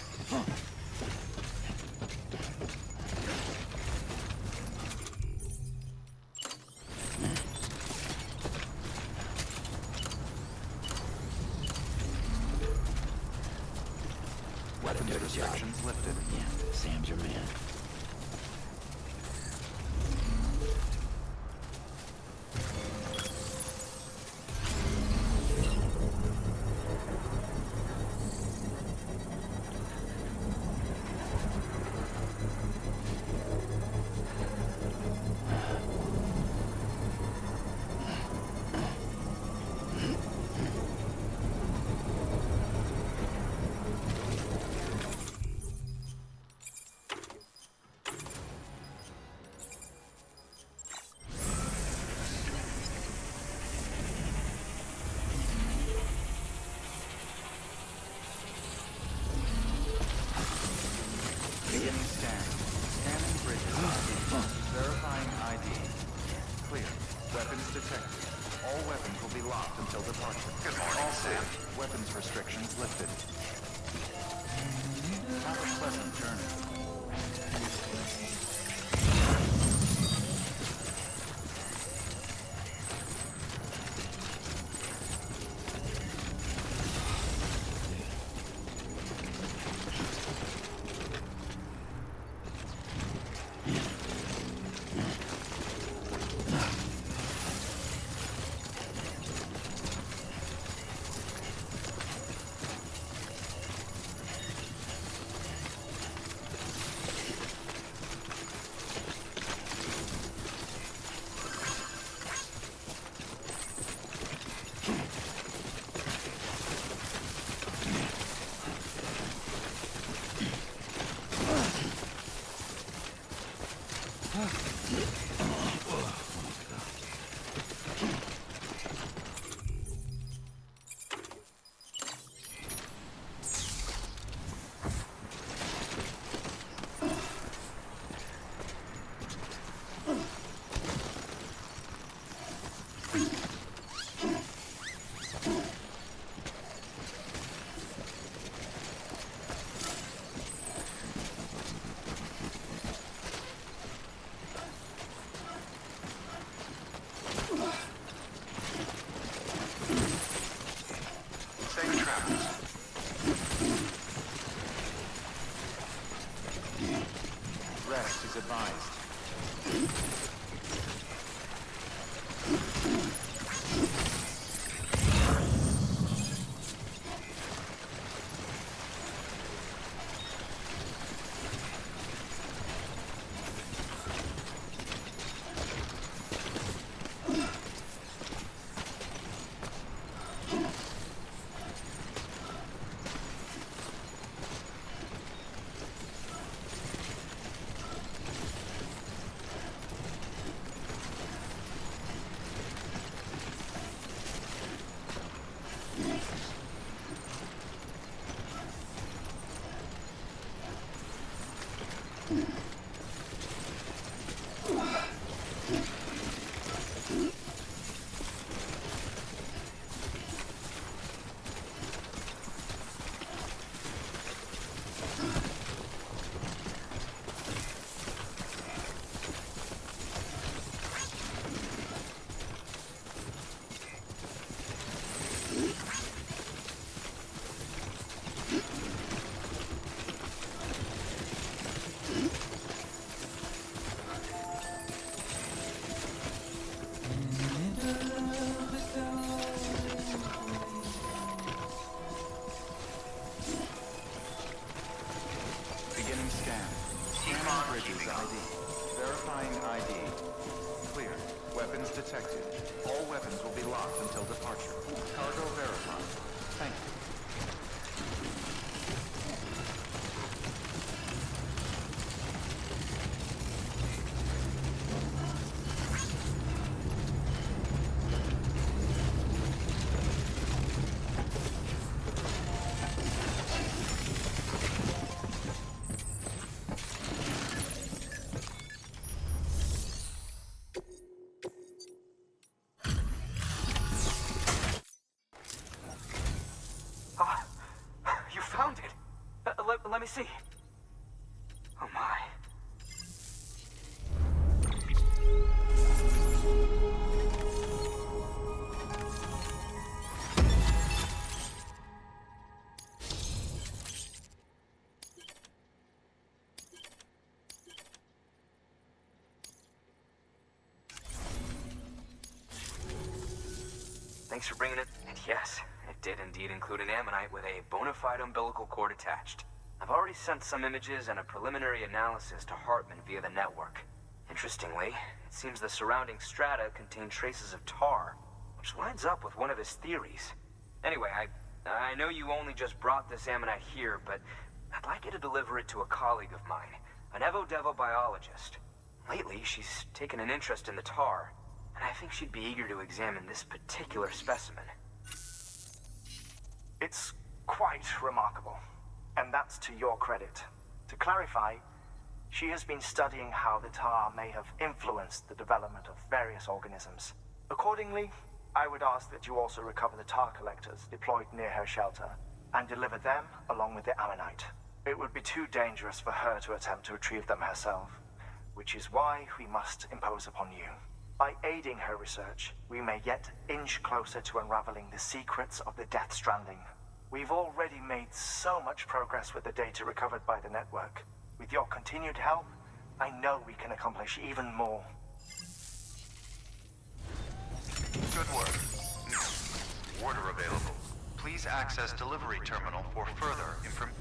Weapons restrictions lifted. Yeah, Sam's your man. Beginning scan. Scanning bridges ID. Verifying ID. Clear. Weapons detected. All weapons will be locked until departure. Good morning, All Sam. safe. Weapons restrictions lifted. Have a pleasant journey. departure. Cargo verified. Thank you. You found it! Let me see. Oh my. Thanks for bringing it. And yes, it did indeed include an ammonite with a bona fide umbilical cord attached. I've already sent some images and a preliminary analysis to Hartman via the network. Interestingly, it seems the surrounding strata contain traces of tar, which lines up with one of his theories. Anyway, I know you only just brought this ammonite here, but I'd like you to deliver it to a colleague of mine, an Evo-Devo biologist. Lately, she's taken an interest in the tar, and I think she'd be eager to examine this particular specimen. It's quite remarkable, and that's to your credit. To clarify, she has been studying how the tar may have influenced the development of various organisms. Accordingly, I would ask that you also recover the tar collectors deployed near her shelter and deliver them along with the ammonite. It would be too dangerous for her to attempt to retrieve them herself, which is why we must impose upon you. By aiding her research, we may yet inch closer to unraveling the secrets of the Death Stranding. We've already made so much progress with the data recovered by the network. With your continued help, I know we can accomplish even more. Good work. Order available. Please access delivery terminal for further information.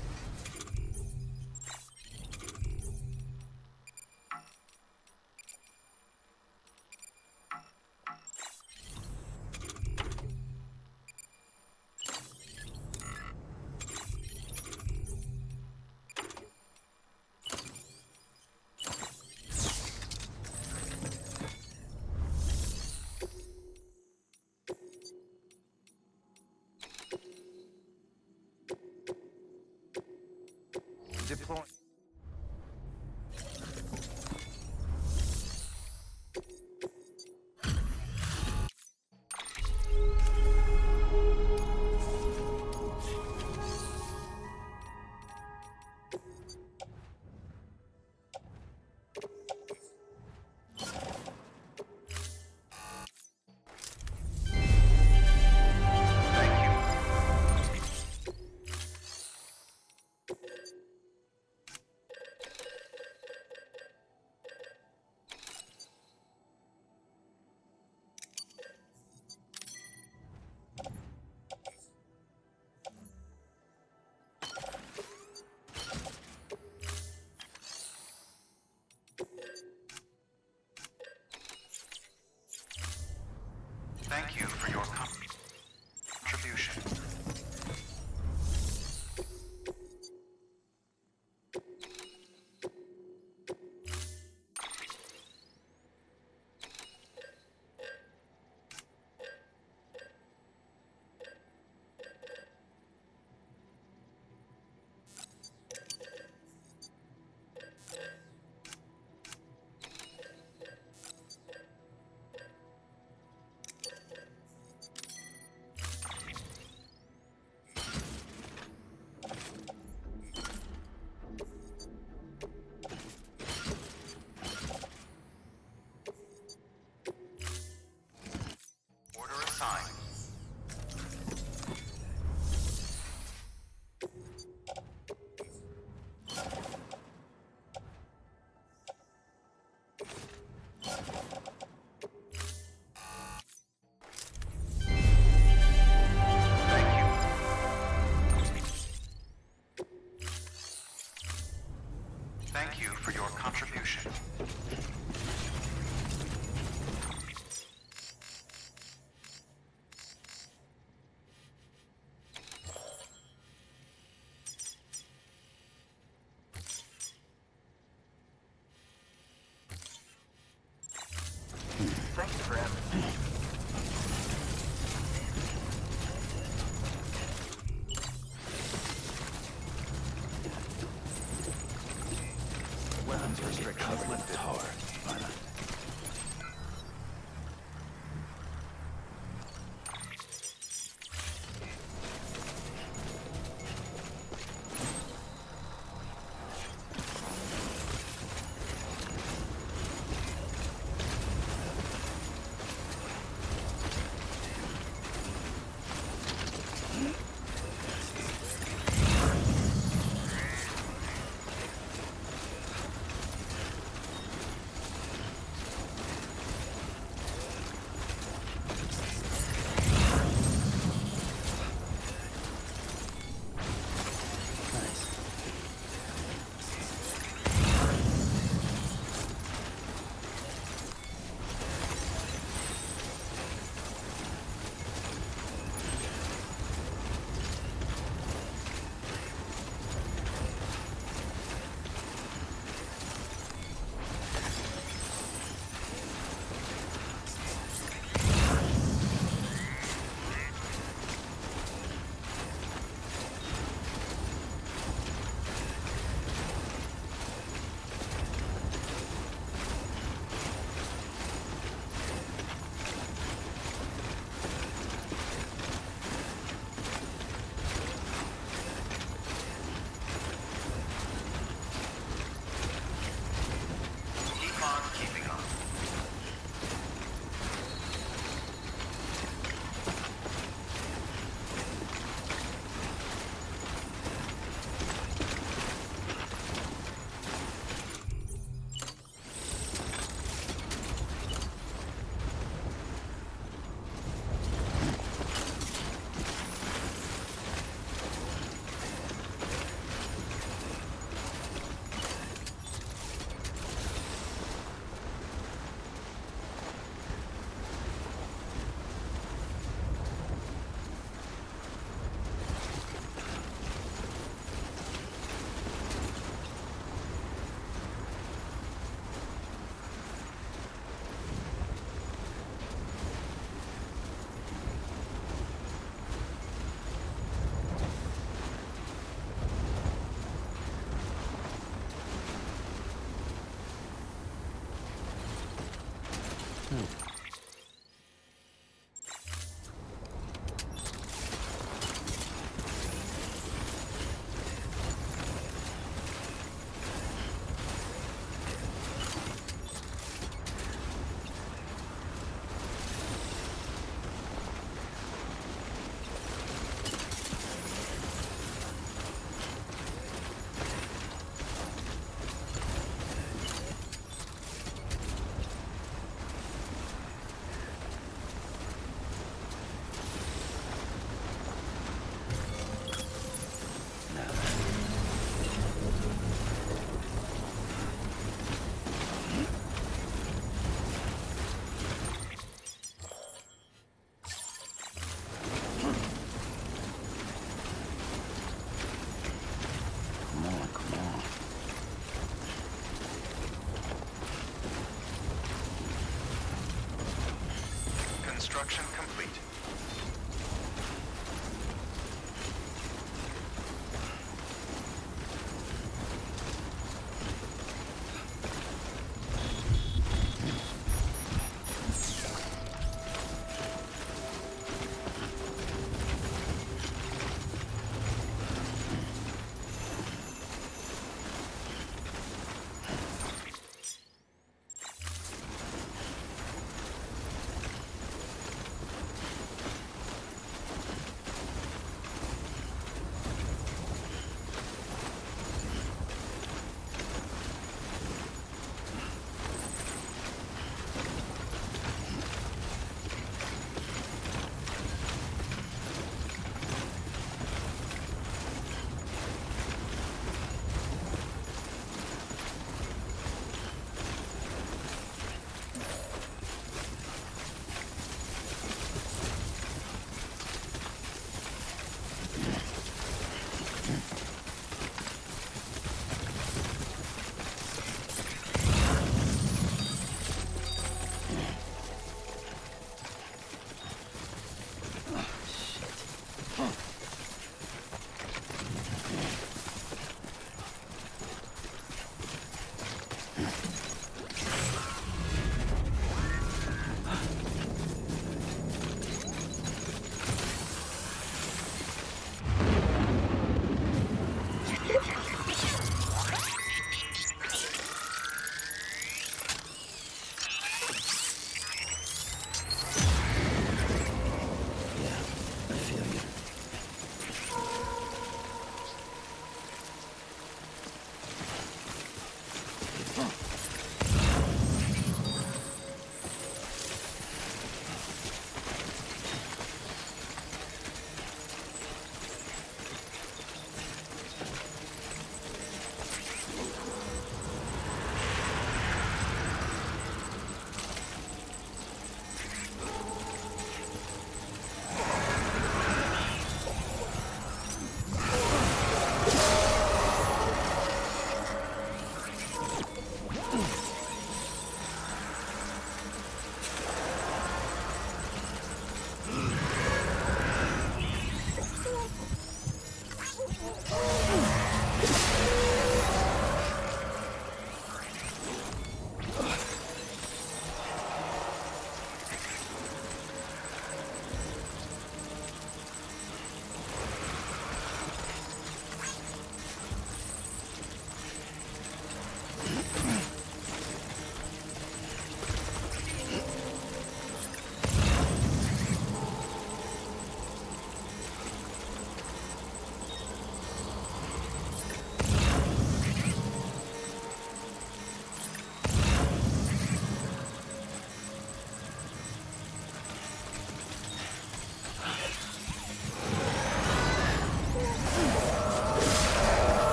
Deploy. Thank you for your contribution. lifted. Tar. Why not?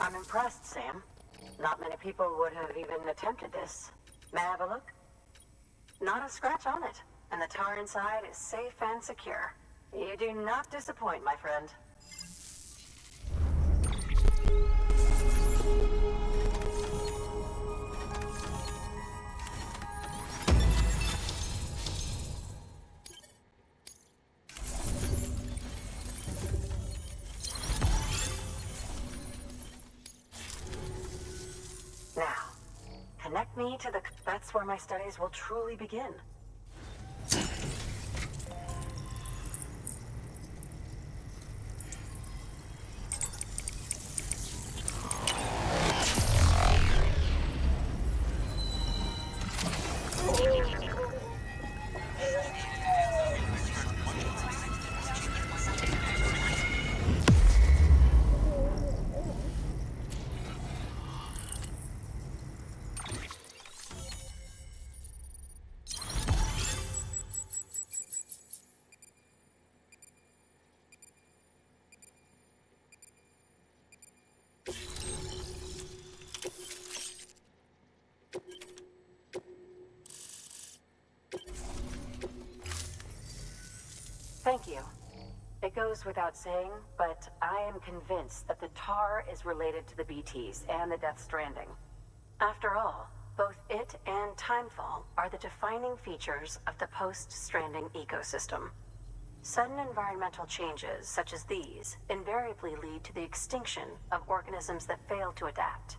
I'm impressed, Sam. Not many people would have even attempted this. May I have a look? Not a scratch on it, and the tar inside is safe and secure. You do not disappoint, my friend. Now, connect me to the... That's where my studies will truly begin. Thank you. It goes without saying, but I am convinced that the tar is related to the BTs and the Death Stranding. After all, both it and Timefall are the defining features of the post-Stranding ecosystem. Sudden environmental changes such as these invariably lead to the extinction of organisms that fail to adapt.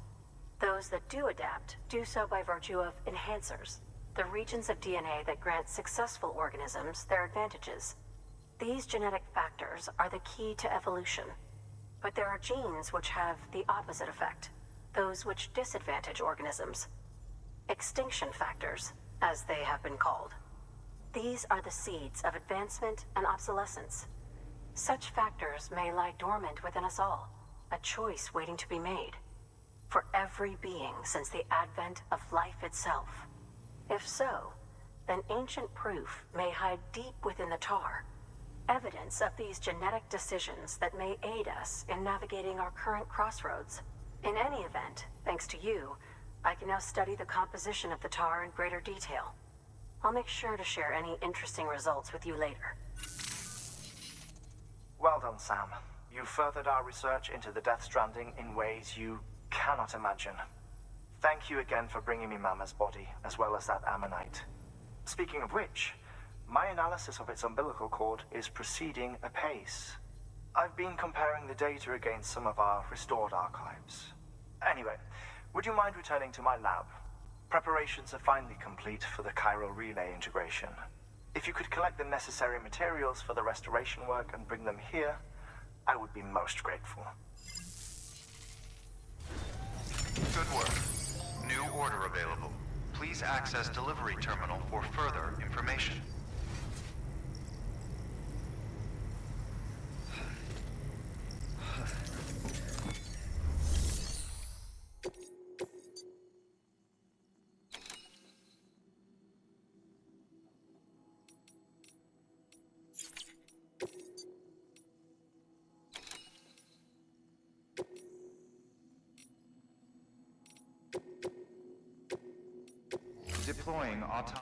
Those that do adapt do so by virtue of enhancers, the regions of DNA that grant successful organisms their advantages. These genetic factors are the key to evolution. But there are genes which have the opposite effect, those which disadvantage organisms. Extinction factors, as they have been called. These are the seeds of advancement and obsolescence. Such factors may lie dormant within us all, a choice waiting to be made. For every being since the advent of life itself. If so, then ancient proof may hide deep within the tar. Evidence of these genetic decisions that may aid us in navigating our current crossroads. In any event, thanks to you, I can now study the composition of the tar in greater detail. I'll make sure to share any interesting results with you later. Well done, Sam. You furthered our research into the Death Stranding in ways you cannot imagine. Thank you again for bringing me Mama's body, as well as that ammonite. Speaking of which, my analysis of its umbilical cord is proceeding apace. I've been comparing the data against some of our restored archives. Anyway, would you mind returning to my lab? Preparations are finally complete for the chiral relay integration. If you could collect the necessary materials for the restoration work and bring them here, I would be most grateful. Good work. New order available. Please access delivery terminal for further information. Deploying auto...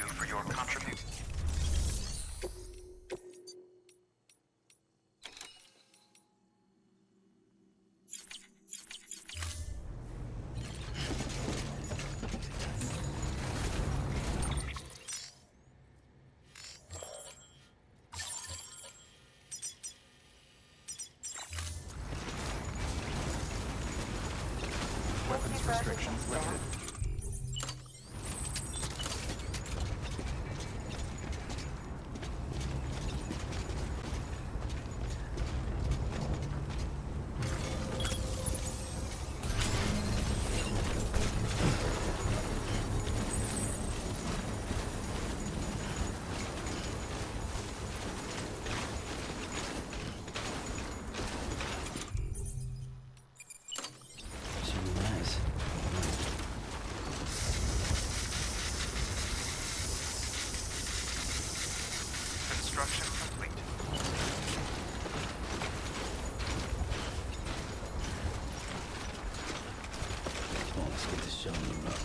you for your contribution. Weapons restrictions lifted. Should be nice. Construction complete. Come on, let's get this show on the road.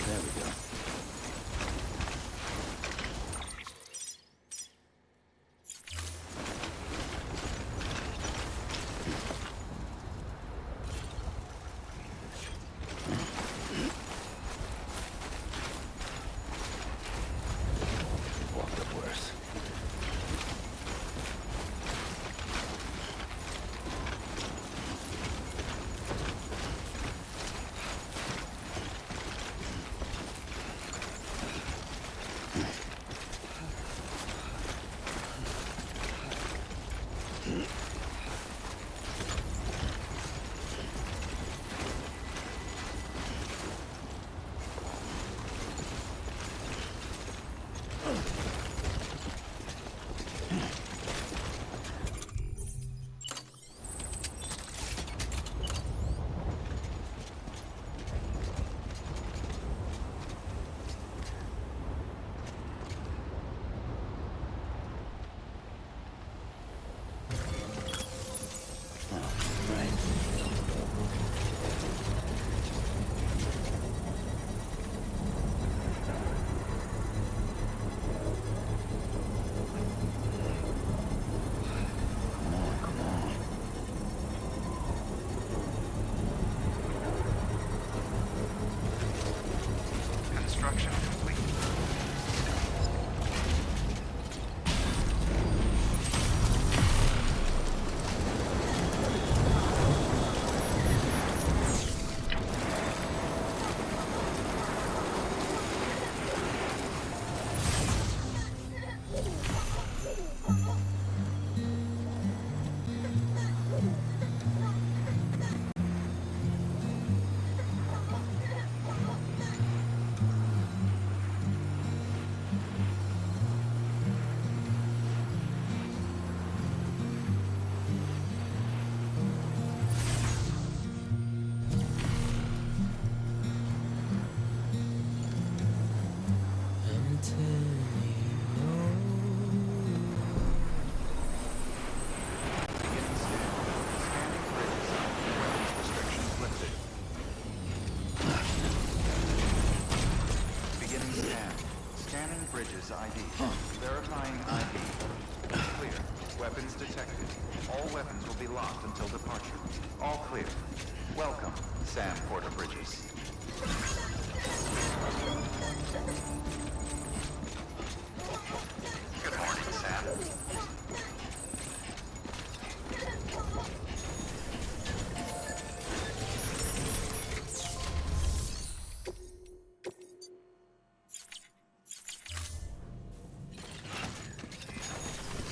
There we go. Walked up worse. Construction complete. Beginning scan. Scanning bridges ID. Verifying ID. Clear. Weapons detected. All weapons will be locked until departure. All clear. Welcome, Sam Porter Bridges. Good morning, Sam.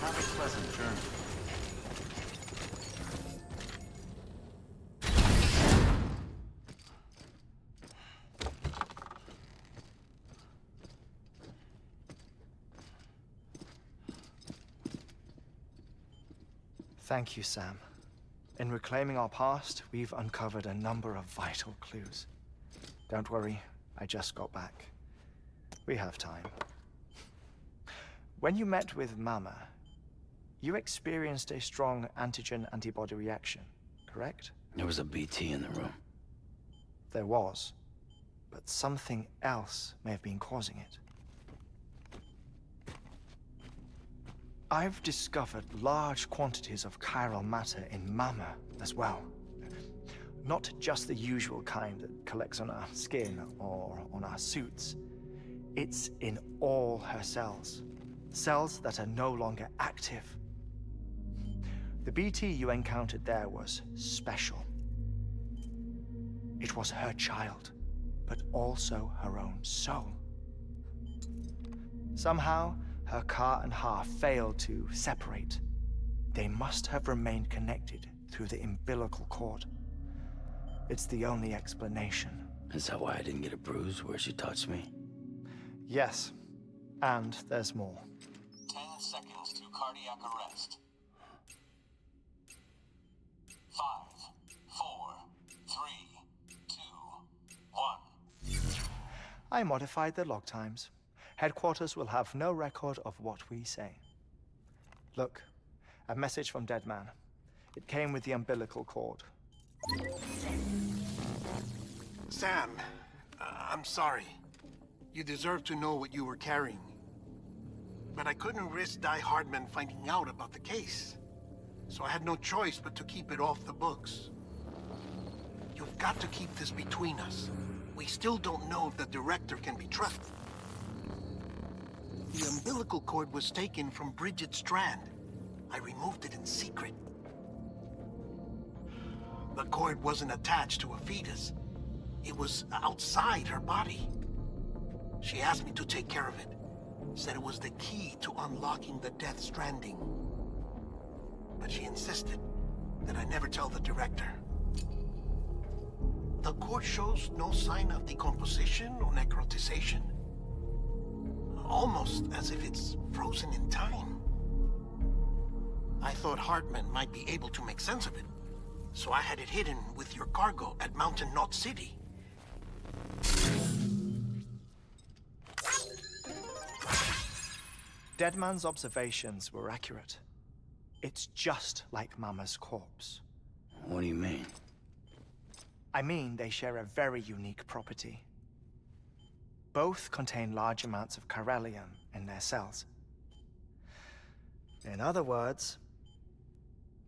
Have a pleasant journey. Thank you, Sam. In reclaiming our past, we've uncovered a number of vital clues. Don't worry, I just got back. We have time. When you met with Mama, you experienced a strong antigen-antibody reaction, correct? There was a BT in the room. There was, but something else may have been causing it. I've discovered large quantities of chiral matter in Mama as well. Not just the usual kind that collects on our skin or on our suits. It's in all her cells. Cells that are no longer active. The BT you encountered there was special. It was her child, but also her own soul. Somehow, her car and half failed to separate. They must have remained connected through the umbilical cord. It's the only explanation. Is that why I didn't get a bruise where she touched me? Yes, and there's more. 10 seconds to cardiac arrest. 5, 4, 3, 2, 1. I modified the log times. Headquarters will have no record of what we say. Look, a message from Deadman. It came with the umbilical cord. Sam, I'm sorry. You deserve to know what you were carrying. But I couldn't risk Die Hardman finding out about the case. So I had no choice but to keep it off the books. You've got to keep this between us. We still don't know if the director can be trusted. The umbilical cord was taken from Bridget Strand. I removed it in secret. The cord wasn't attached to a fetus. It was outside her body. She asked me to take care of it. Said it was the key to unlocking the Death Stranding. But she insisted that I never tell the director. The cord shows no sign of decomposition or necrotization. Almost as if it's frozen in time. I thought Hartman might be able to make sense of it. So I had it hidden with your cargo at Mountain Knot City. Deadman's observations were accurate. It's just like Mama's corpse. What do you mean? I mean, they share a very unique property. Both contain large amounts of chiralium in their cells. In other words,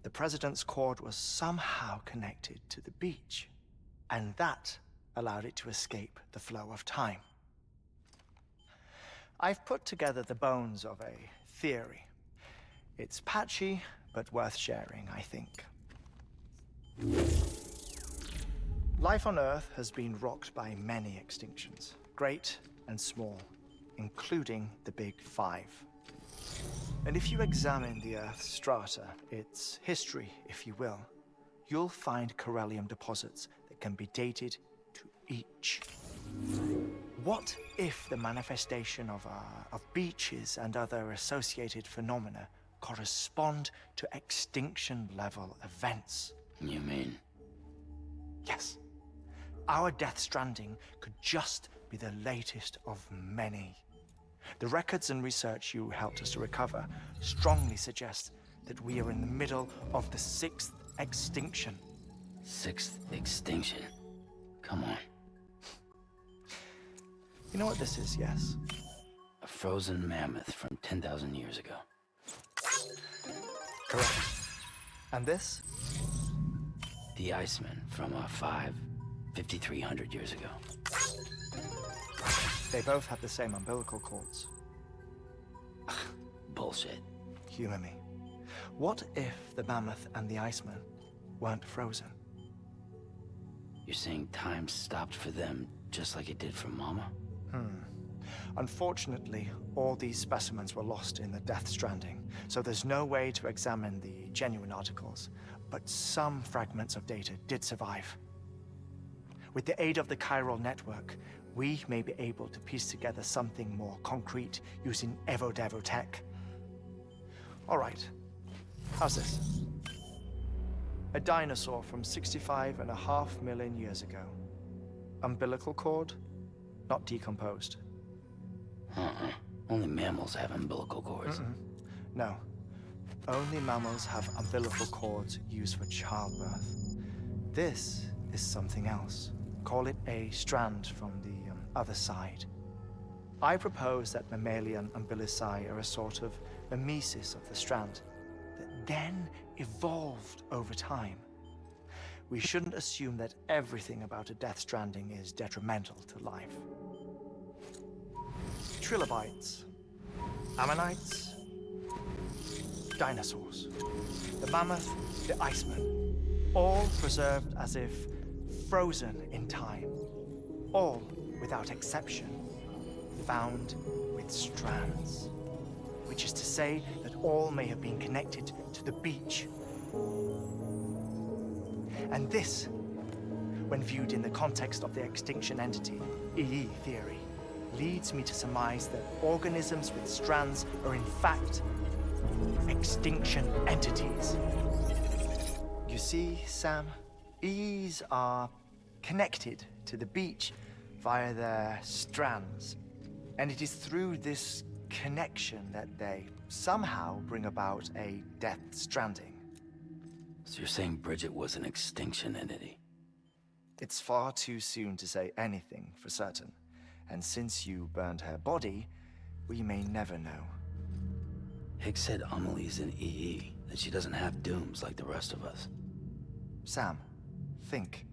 the President's cord was somehow connected to the beach, and that allowed it to escape the flow of time. I've put together the bones of a theory. It's patchy, but worth sharing, I think. Life on Earth has been rocked by many extinctions, great and small, including the Big Five. And if you examine the Earth's strata, its history, if you will, you'll find chiralium deposits that can be dated to each. What if the manifestation of beaches and other associated phenomena correspond to extinction-level events? You mean? Yes. Our Death Stranding could just be the latest of many. The records and research you helped us to recover strongly suggest that we are in the middle of the 6th extinction. 6th extinction? Come on. You know what this is, yes? A frozen mammoth from 10,000 years ago. Correct. And this? The Iceman from 5,300 years ago. They both have the same umbilical cords. Bullshit. Humor me. What if the mammoth and the Iceman weren't frozen? You're saying time stopped for them just like it did for Mama? Unfortunately, all these specimens were lost in the Death Stranding, so there's no way to examine the genuine articles, but some fragments of data did survive. With the aid of the chiral network, we may be able to piece together something more concrete using Evo-Devo tech. All right, how's this? A dinosaur from 65.5 million years ago. umbilical cord, not decomposed. Only mammals have umbilical cords. No. Only mammals have umbilical cords used for childbirth. This is something else. Call it a strand from the other side. I propose that mammalian umbilici are a sort of mimesis of the strand that then evolved over time. We shouldn't assume that everything about a death stranding is detrimental to life. Trilobites, ammonites, dinosaurs, the mammoth, the iceman, all preserved as if frozen in time, all, without exception, found with strands, which is to say that all may have been connected to the beach. And this, when viewed in the context of the extinction entity, EE theory, leads me to surmise that organisms with strands are in fact extinction entities. You see, Sam, EEs are connected to the beach via their strands. And it is through this connection that they somehow bring about a death stranding. So you're saying Bridget was an extinction entity? It's far too soon to say anything for certain. And since you burned her body, we may never know. Higgs said Amelie's an EE, that she doesn't have dooms like the rest of us. Sam, think.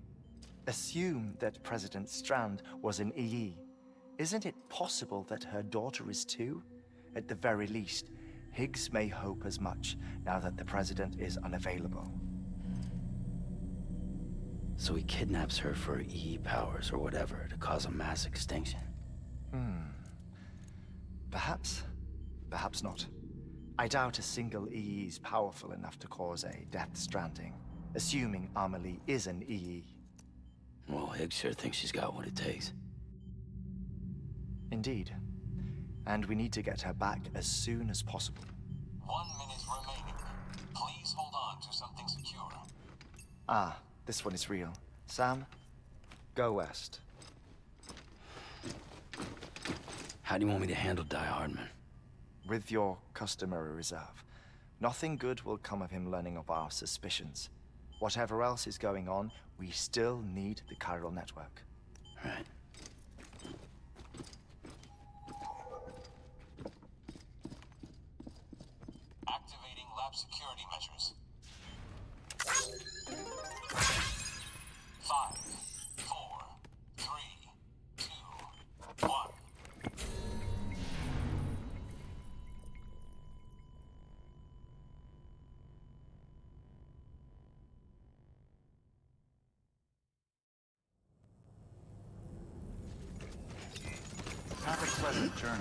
Assume that President Strand was an EE. Isn't it possible that her daughter is too? At the very least, Higgs may hope as much now that the President is unavailable. So he kidnaps her for EE powers or whatever to cause a mass extinction. Perhaps. Perhaps not. I doubt a single EE is powerful enough to cause a death stranding, assuming Amelie is an EE. Well, Higgs sure thinks she's got what it takes. Indeed. And we need to get her back as soon as possible. 1 minute remaining. Please hold on to something secure. Ah, this one is real. Sam, go west. How do you want me to handle Die Hardman? With your customary reserve. Nothing good will come of him learning of our suspicions. Whatever else is going on, we still need the chiral network. Right. Activating lab security measures. 5, 4, 3, 2, 1. Have a pleasant journey.